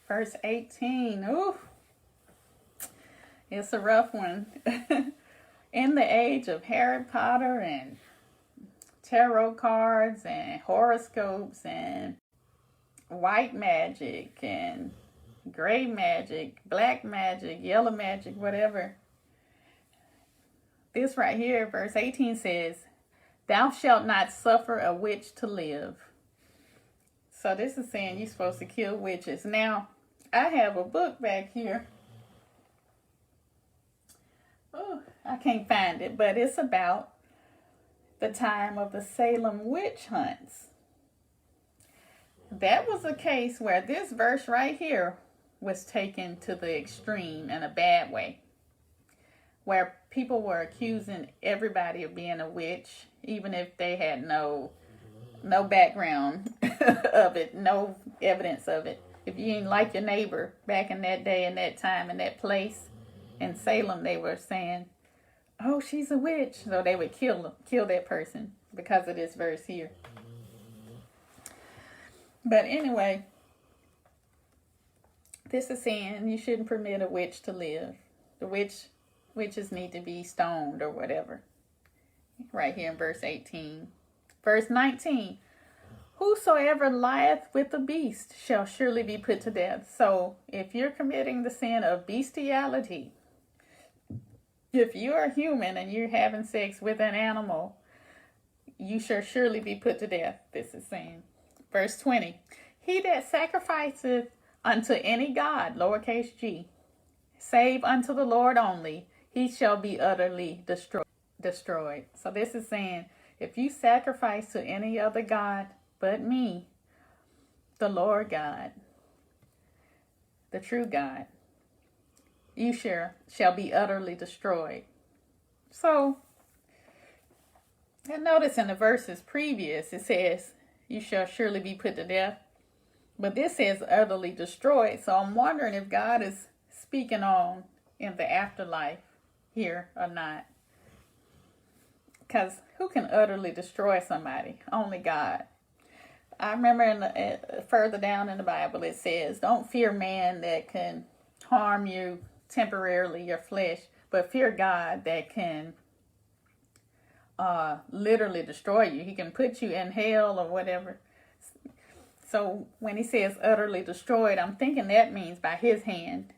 Verse 18. Ooh. It's a rough one. In the age of Harry Potter and tarot cards and horoscopes and white magic and gray magic, black magic, yellow magic, whatever. This right here, verse 18 says, thou shalt not suffer a witch to live. So this is saying you're supposed to kill witches. Now, I have a book back here. Oh, I can't find it, but it's about the time of the Salem witch hunts. That was a case where this verse right here was taken to the extreme in a bad way, where people were accusing everybody of being a witch, even if they had no background of it, no evidence of it. If you didn't like your neighbor back in that day and that time and that place in Salem, they were saying, oh, she's a witch. So they would kill that person because of this verse here. But anyway, this is saying you shouldn't permit a witch to live. The witches need to be stoned or whatever. Right here in verse 18. Verse 19. Whosoever lieth with the beast shall surely be put to death. So if you're committing the sin of bestiality, if you're a human and you're having sex with an animal, you shall surely be put to death, this is saying. Verse 20. He that sacrificeth unto any god, lowercase g, save unto the Lord only, he shall be utterly destroyed. So this is saying, if you sacrifice to any other god but me, the Lord God, the true God, you shall be utterly destroyed. So, and notice in the verses previous, it says, you shall surely be put to death. But this says utterly destroyed. So I'm wondering if God is speaking on in the afterlife here or not. Because who can utterly destroy somebody? Only God. I remember further down in the Bible it says, don't fear man that can harm you temporarily, your flesh, but fear God that can literally destroy you. He can put you in hell or whatever. So when he says utterly destroyed, I'm thinking that means by his hand.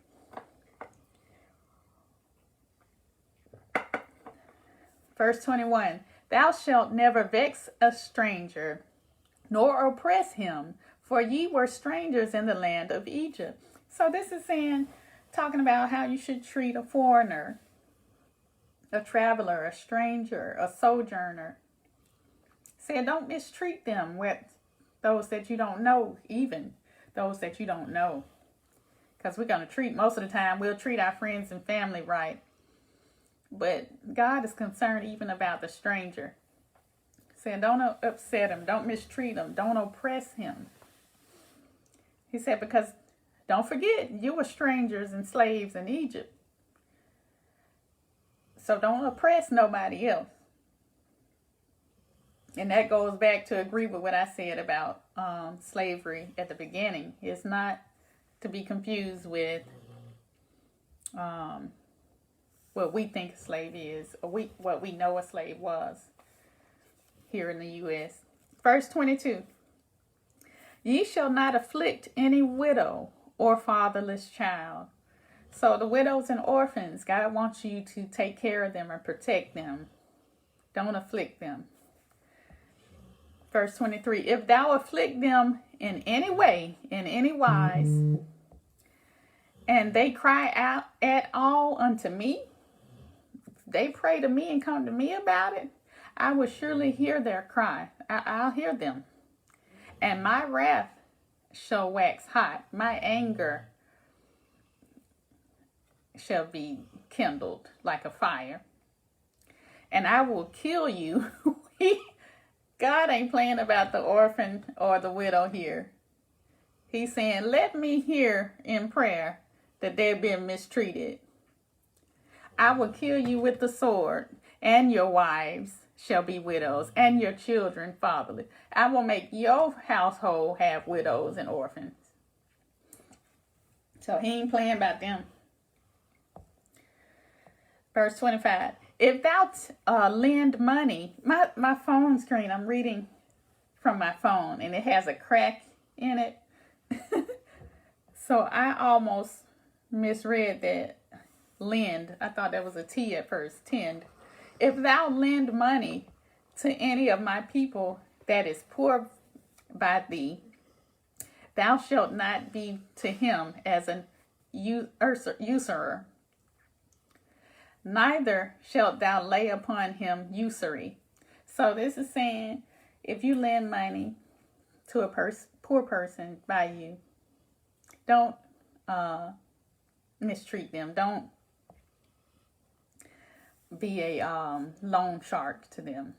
Verse 21, thou shalt never vex a stranger, nor oppress him, for ye were strangers in the land of Egypt. So this is talking about how you should treat a foreigner, a traveler, a stranger, a sojourner. Said don't mistreat them with those that you don't know, even those that you don't know. Because we're going to treat, most of the time, we'll treat our friends and family right. But God is concerned even about the stranger. Saying don't upset him, don't mistreat him, don't oppress him. He said because don't forget you were strangers and slaves in Egypt. So don't oppress nobody else. And that goes back to agree with what I said about slavery at the beginning. It's not to be confused with what we think a slave is, or what we know a slave was here in the U.S. Verse 22. Ye shall not afflict any widow or fatherless child. So the widows and orphans, God wants you to take care of them and protect them. Don't afflict them. Verse 23, if thou afflict them in any way, in any wise, and they cry out at all unto me, they pray to me and come to me about it, I will surely hear their cry. I'll hear them. And my wrath shall wax hot. My anger shall be kindled like a fire. And I will kill you. God ain't playing about the orphan or the widow here. He's saying, let me hear in prayer that they're being mistreated. I will kill you with the sword, and your wives shall be widows, and your children fatherless. I will make your household have widows and orphans. So he ain't playing about them. Verse 25. If thou lend money, my phone screen, I'm reading from my phone, and it has a crack in it. So I almost misread that lend. I thought that was a T at first, tend. If thou lend money to any of my people that is poor by thee, thou shalt not be to him as an usurer. Neither shalt thou lay upon him usury. So this is saying, if you lend money to a poor person by you, don't mistreat them. Don't be a loan shark to them.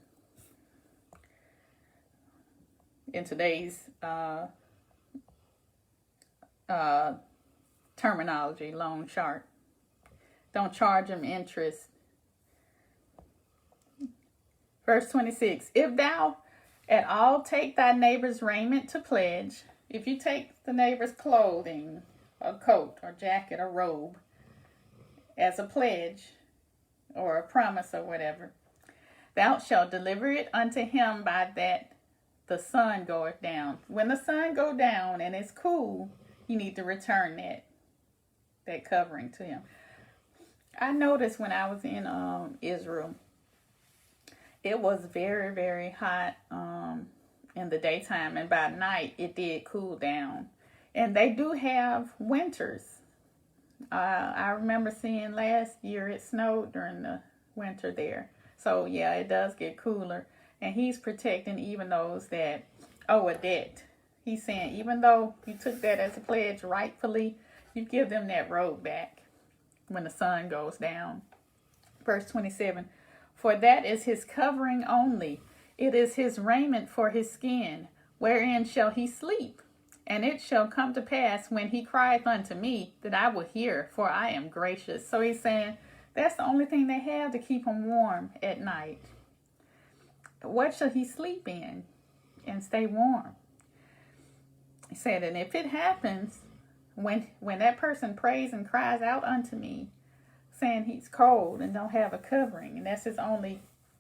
In today's terminology, loan shark. Don't charge them interest. Verse 26. If thou at all take thy neighbor's raiment to pledge, if you take the neighbor's clothing, a coat or jacket or robe, as a pledge or a promise or whatever, thou shalt deliver it unto him by that the sun goeth down. When the sun go down and it's cool, you need to return that covering to him. I noticed when I was in Israel, it was very, very hot in the daytime, and by night it did cool down. And they do have winters. I remember seeing last year it snowed during the winter there. So yeah, it does get cooler. And he's protecting even those that owe a debt. He's saying even though you took that as a pledge rightfully, you give them that robe back when the sun goes down. Verse 27, for that is his covering only. It is his raiment for his skin. wherein shall he sleep? And it shall come to pass when he crieth unto me that I will hear, for I am gracious. So he's saying that's the only thing they have to keep him warm at night. What shall he sleep in and stay warm? He said, and if it happens, when that person prays and cries out unto me, saying he's cold and don't have a covering, and that's his only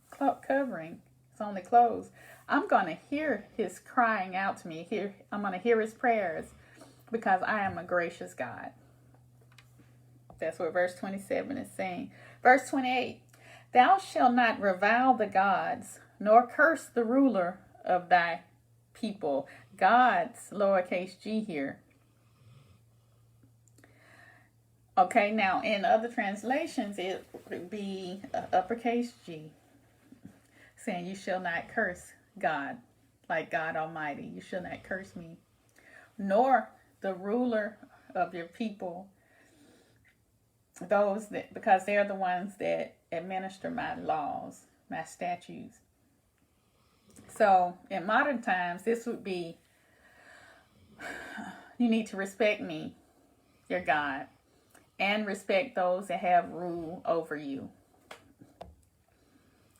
covering, his only clothes, I'm going to hear his crying out to me. I'm going to hear his prayers, because I am a gracious God. That's what verse 27 is saying. Verse 28, thou shalt not revile the gods, nor curse the ruler of thy people. Gods, lowercase g here. Okay, now in other translations, it would be uppercase G, saying you shall not curse God, like God Almighty. You shall not curse me, nor the ruler of your people, those that, because they're the ones that administer my laws, my statutes. So in modern times, this would be, you need to respect me, your God, and respect those that have rule over you.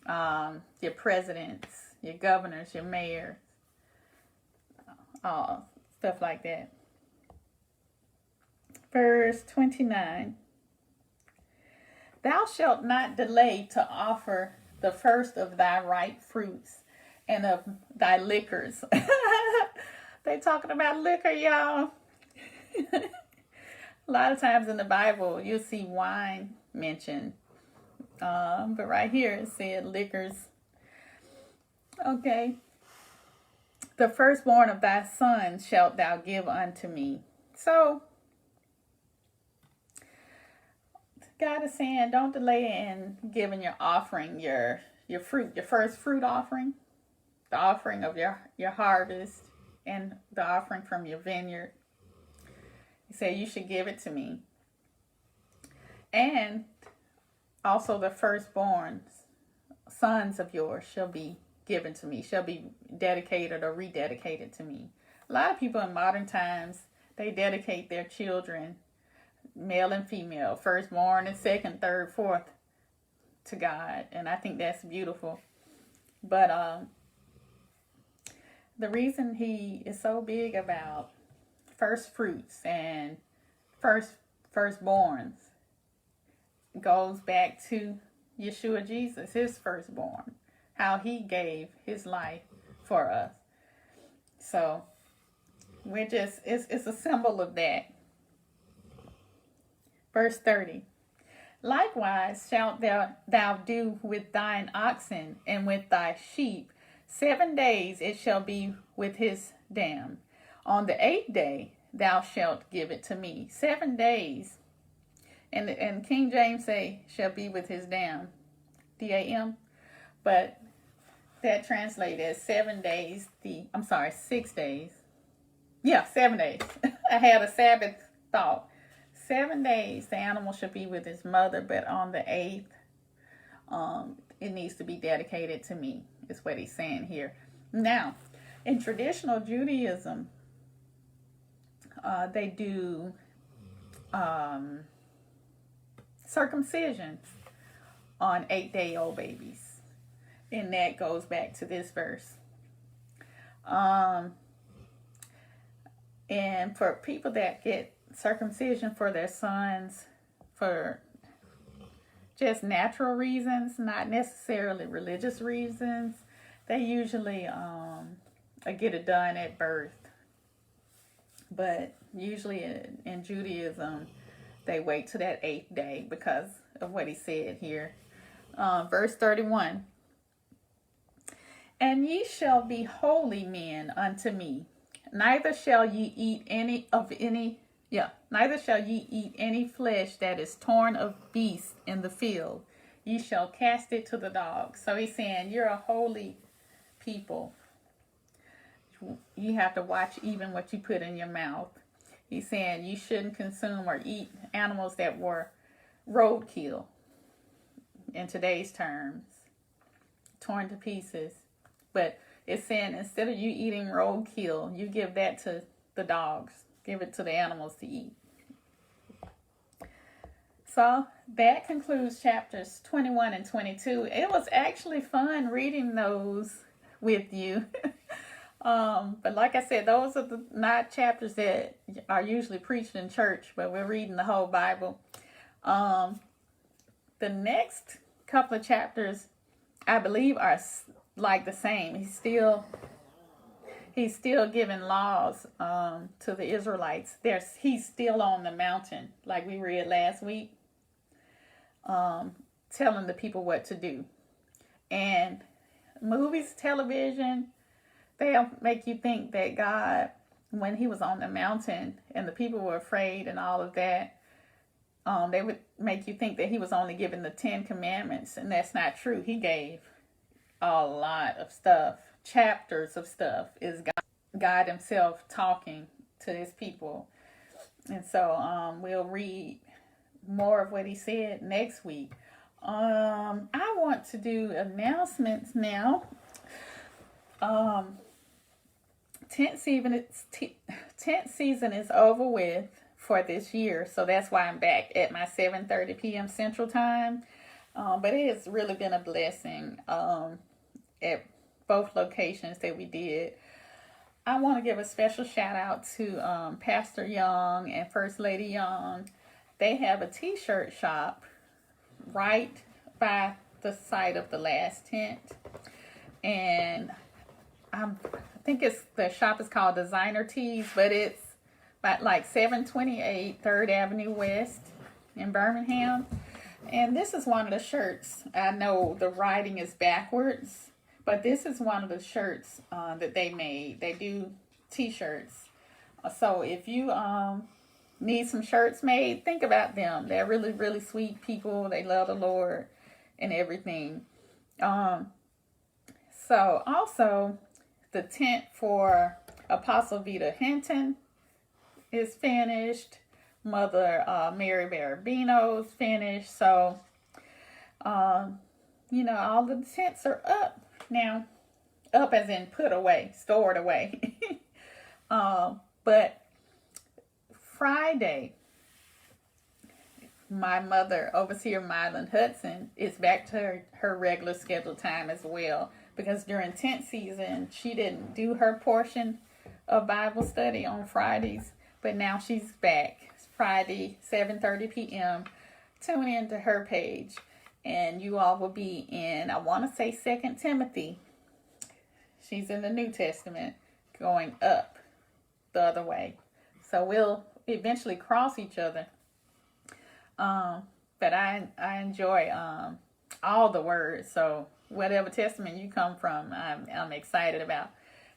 Your presidents, your governors, your mayors, stuff like that. Verse 29. Thou shalt not delay to offer the first of thy ripe fruits and of thy liquors. They talking about liquor, y'all. A lot of times in the Bible, you'll see wine mentioned. But right here it said liquors. Okay. The firstborn of thy sons shalt thou give unto me. So, God is saying, don't delay in giving your offering, your fruit, your first fruit offering, the offering of your harvest, and the offering from your vineyard. He said, you should give it to me. And also the firstborn sons of yours shall be given to me, shall be dedicated or rededicated to me. A lot of people in modern times, they dedicate their children, male and female, firstborn and second, third, fourth, to God. And I think that's beautiful. But the reason he is so big about first fruits and firstborns goes back to Yeshua Jesus, his firstborn, how he gave his life for us. So we're just, it's a symbol of that. Verse 30. Likewise shalt thou do with thine oxen and with thy sheep. 7 days it shall be with his dam. On the 8th day thou shalt give it to me. 7 days. And King James say shall be with his dam. D-A-M. But that translated as 7 days. 6 days. Yeah, 7 days. I had a Sabbath thought. 7 days the animal should be with his mother, but on the 8th, it needs to be dedicated to me, is what he's saying here. Now, in traditional Judaism, they do circumcision on 8-day-old babies. And that goes back to this verse. And for people that get circumcision for their sons for just natural reasons, not necessarily religious reasons, they usually get it done at birth. But usually in Judaism, they wait to that 8th day because of what he said here. Verse 31. And ye shall be holy men unto me. Neither shall ye eat neither shall ye eat any flesh that is torn of beasts in the field. Ye shall cast it to the dogs. So he's saying you're a holy people. You have to watch even what you put in your mouth. He's saying you shouldn't consume or eat animals that were roadkill in today's terms, torn to pieces. But It's saying instead of you eating roadkill, you give that to the dogs. Give it to the animals to eat. So that concludes chapters 21 and 22. It was actually fun reading those with you. But like I said, those are not chapters that are usually preached in church, but we're reading the whole Bible. The next couple of chapters, I believe, are like the same. He's still giving laws to the Israelites. He's still on the mountain, like we read last week, telling the people what to do. And movies, television, they'll make you think that God, when he was on the mountain and the people were afraid and all of that, they would make you think that he was only giving the 10 Commandments, and that's not true. He gave a lot of stuff, chapters of stuff. Is God himself talking to his people. And so we'll read more of what he said next week. I want to do announcements now. 10th season is over with for this year, so that's why I'm back at my 7:30 p.m. Central Time. But it has really been a blessing at both locations that we did. I want to give a special shout out to Pastor Young and First Lady Young. They have a t-shirt shop right by the site of the last tent, and I think the shop is called Designer Tees, but it's like 728 3rd Avenue West in Birmingham. And this is one of the shirts. I know the writing is backwards, but this is one of the shirts that they made. They do t-shirts. So if you need some shirts made, think about them. They're really, really sweet people. They love the Lord and everything. So also, the tent for Apostle Vita Hinton is finished. Mother Mary Barabino's finished. So, all the tents are up now. Up as in put away, stored away. But Friday, my mother, Overseer Mylan Hudson, is back to her regular scheduled time as well. Because during tent season, she didn't do her portion of Bible study on Fridays. But now she's back. It's Friday, 7:30 p.m. Tune into her page. And you all will be in, I want to say 2 Timothy. She's in the New Testament, going up the other way. So we'll eventually cross each other. But I enjoy all the words. So whatever testament you come from, I'm excited about.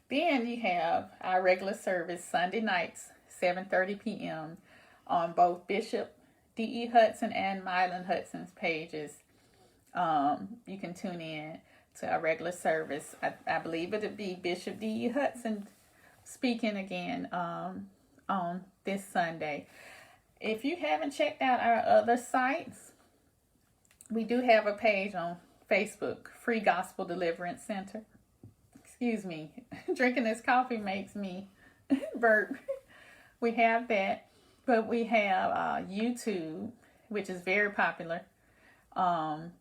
Then you have our regular service Sunday nights, 7:30 p.m. on both Bishop D.E. Hudson and Mylan Hudson's pages. You can tune in to our regular service. I believe it would be Bishop D.E. Hudson speaking again on this Sunday. If you haven't checked out our other sites, we do have a page on Facebook, Free Gospel Deliverance Center. Excuse me, drinking this coffee makes me burp. We have that, but we have YouTube, which is very popular, and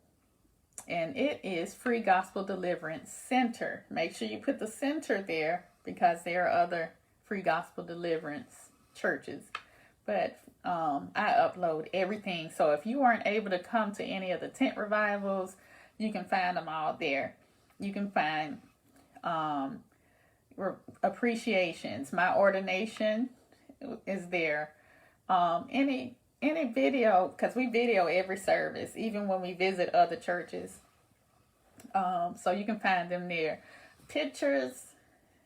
it is Free Gospel Deliverance Center. Make sure you put the center there because there are other Free Gospel Deliverance churches, but I upload everything. So if you weren't able to come to any of the tent revivals, you can find them all there. You can find appreciations. My ordination is there. Any video, because we video every service, even when we visit other churches. So you can find them there. Pictures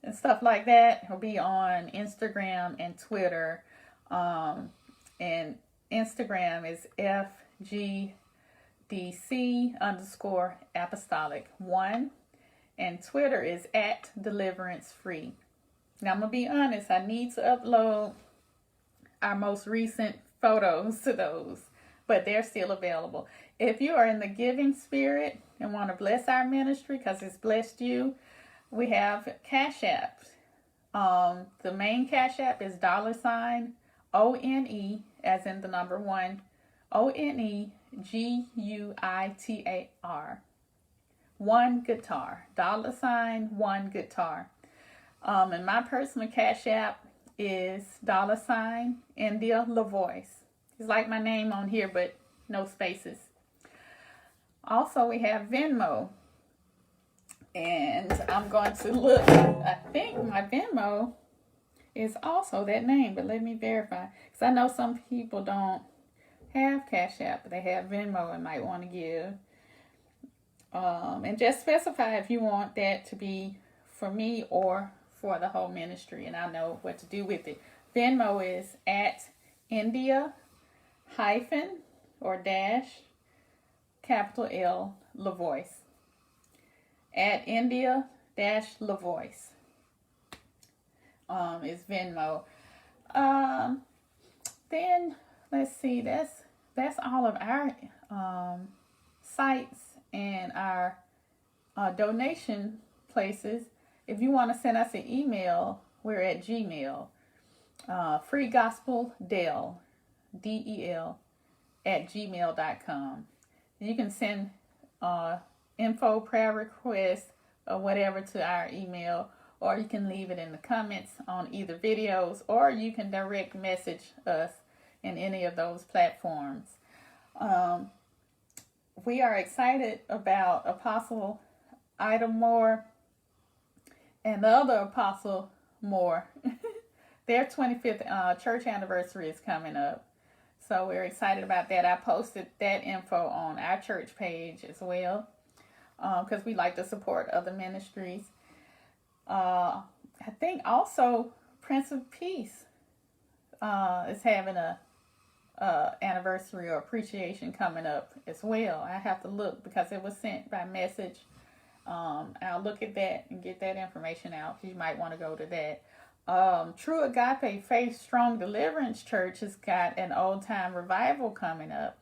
and stuff like that will be on Instagram and Twitter. And Instagram is FGDC_apostolic1. And Twitter is @deliverance_free. Now, I'm going to be honest, I need to upload our most recent photos to those, but they're still available. If you are in the giving spirit and want to bless our ministry because it's blessed you, We have Cashapp. The main Cashapp is $ONE, as in the number one, ONEGUITAR. Oneguitar. $Oneguitar. And my personal Cashapp is $India Lavoyce. It's like my name on here, but no spaces. Also, we have Venmo. And I'm going to look. I think my Venmo is also that name, but let me verify. Because I know some people don't have Cash App, but they have Venmo and might want to give. And just specify if you want that to be for me or for the whole ministry, and I'll know what to do with it. Venmo is at India hyphen or dash capital L Lavoyce. At India dash Lavoyce is Venmo. Then let's see, that's all of our sites and our donation places. If you want to send us an email, we're at Gmail. freegospeldel, DEL, at gmail.com. You can send info, prayer requests, or whatever to our email, or you can leave it in the comments on either videos, or you can direct message us in any of those platforms. We are excited about Apostle Ida Moore and the other Apostle Moore. Their 25th church anniversary is coming up. So we're excited about that. I posted that info on our church page as well, because we like to support other ministries. I think also Prince of Peace is having a anniversary or appreciation coming up as well. I have to look because it was sent by message. I'll look at that and get that information out. You might want to go to that. True Agape Faith Strong Deliverance Church has got an old time revival coming up,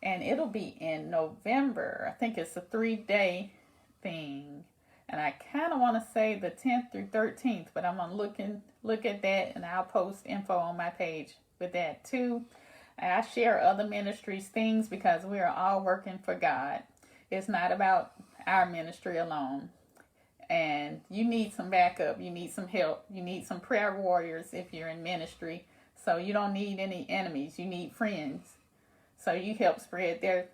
and it'll be in November. I think it's a 3-day thing, and I kind of want to say the 10th through 13th, but I'm gonna look at that, and I'll post info on my page with that too. I share other ministries' things because we are all working for God. It's not about our ministry alone. And you need some backup. You need some help. You need some prayer warriors if you're in ministry. So you don't need any enemies. You need friends. So you help spread the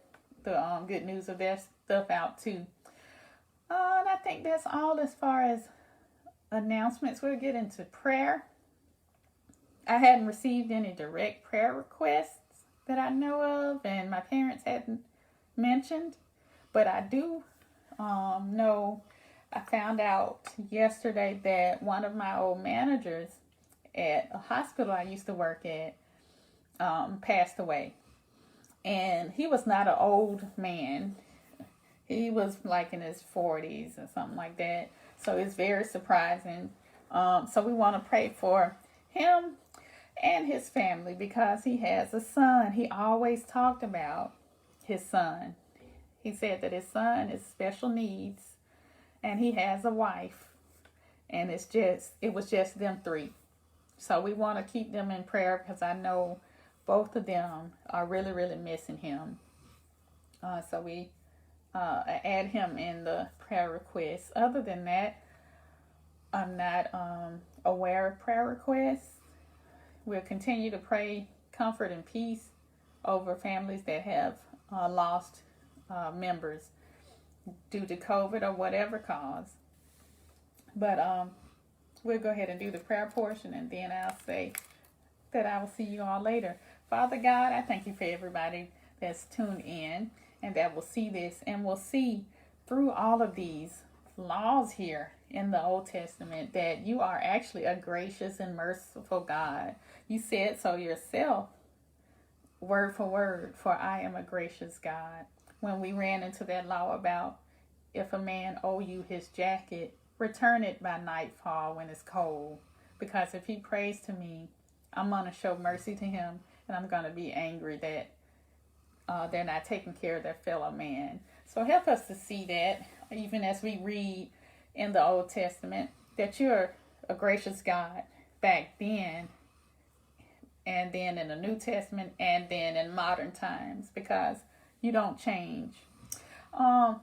good news of their stuff out too. And I think that's all as far as announcements. We'll get into prayer. I hadn't received any direct prayer requests that I know of, and my parents hadn't mentioned. But I do know, I found out yesterday that one of my old managers at a hospital I used to work at passed away. And he was not an old man. He was like in his 40s or something like that. So it's very surprising. So we want to pray for him and his family because he has a son. He always talked about his son. He said that his son is special needs. And he has a wife, and it was just them three. So we want to keep them in prayer because I know both of them are really, really missing him. So we add him in the prayer requests. Other than that, I'm not aware of prayer requests. We'll continue to pray comfort and peace over families that have lost members due to COVID or whatever cause. But we'll go ahead and do the prayer portion, and then I'll say that I will see you all later. Father God, I thank you for everybody that's tuned in and that will see this and will see through all of these laws here in the Old Testament that you are actually a gracious and merciful God. You said so yourself, word for word, for I am a gracious God. When we ran into that law about if a man owe you his jacket, return it by nightfall when it's cold. Because if he prays to me, I'm going to show mercy to him, and I'm going to be angry that they're not taking care of their fellow man. So help us to see that, even as we read in the Old Testament, that you're a gracious God back then, and then in the New Testament, and then in modern times, because you don't change. And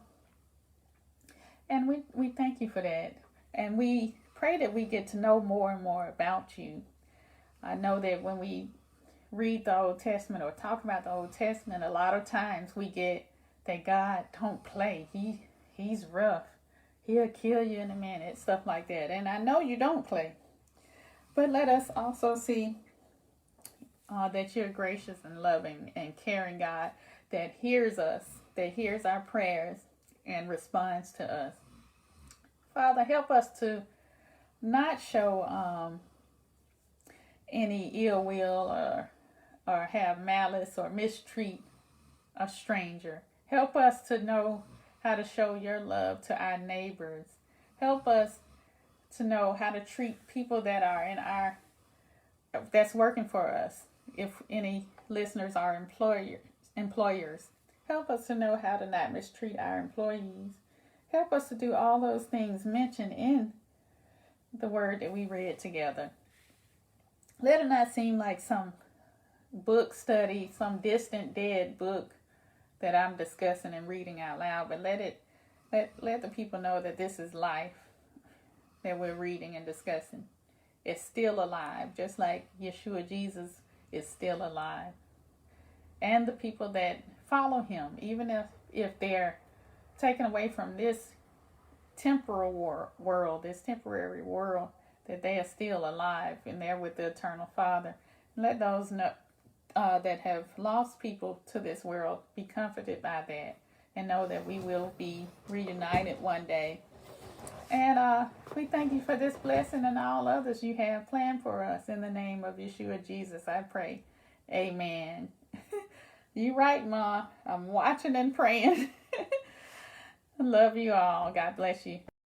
we thank you for that. And we pray that we get to know more and more about you. I know that when we read the Old Testament or talk about the Old Testament, a lot of times we get that God don't play. He's rough. He'll kill you in a minute, stuff like that. And I know you don't play. But let us also see that you're gracious and loving and caring God that hears us, that hears our prayers and responds to us. Father, help us to not show any ill will or have malice or mistreat a stranger. Help us to know how to show your love to our neighbors. Help us to know how to treat people that are that's working for us. If any listeners are employers, help us to know how to not mistreat our employees. Help us to do all those things mentioned in the word that we read together. Let it not seem like some book study, some distant dead book that I'm discussing and reading out loud, but let the people know that this is life that we're reading and discussing. It's still alive, just like Yeshua Jesus is still alive. And the people that follow him, even if they're taken away from this temporal world, this temporary world, that they are still alive and they're with the eternal Father. Let those know, that have lost people to this world be comforted by that and know that we will be reunited one day. And we thank you for this blessing and all others you have planned for us. In the name of Yeshua Jesus, I pray. Amen. You right, Ma. I'm watching and praying. I love you all. God bless you.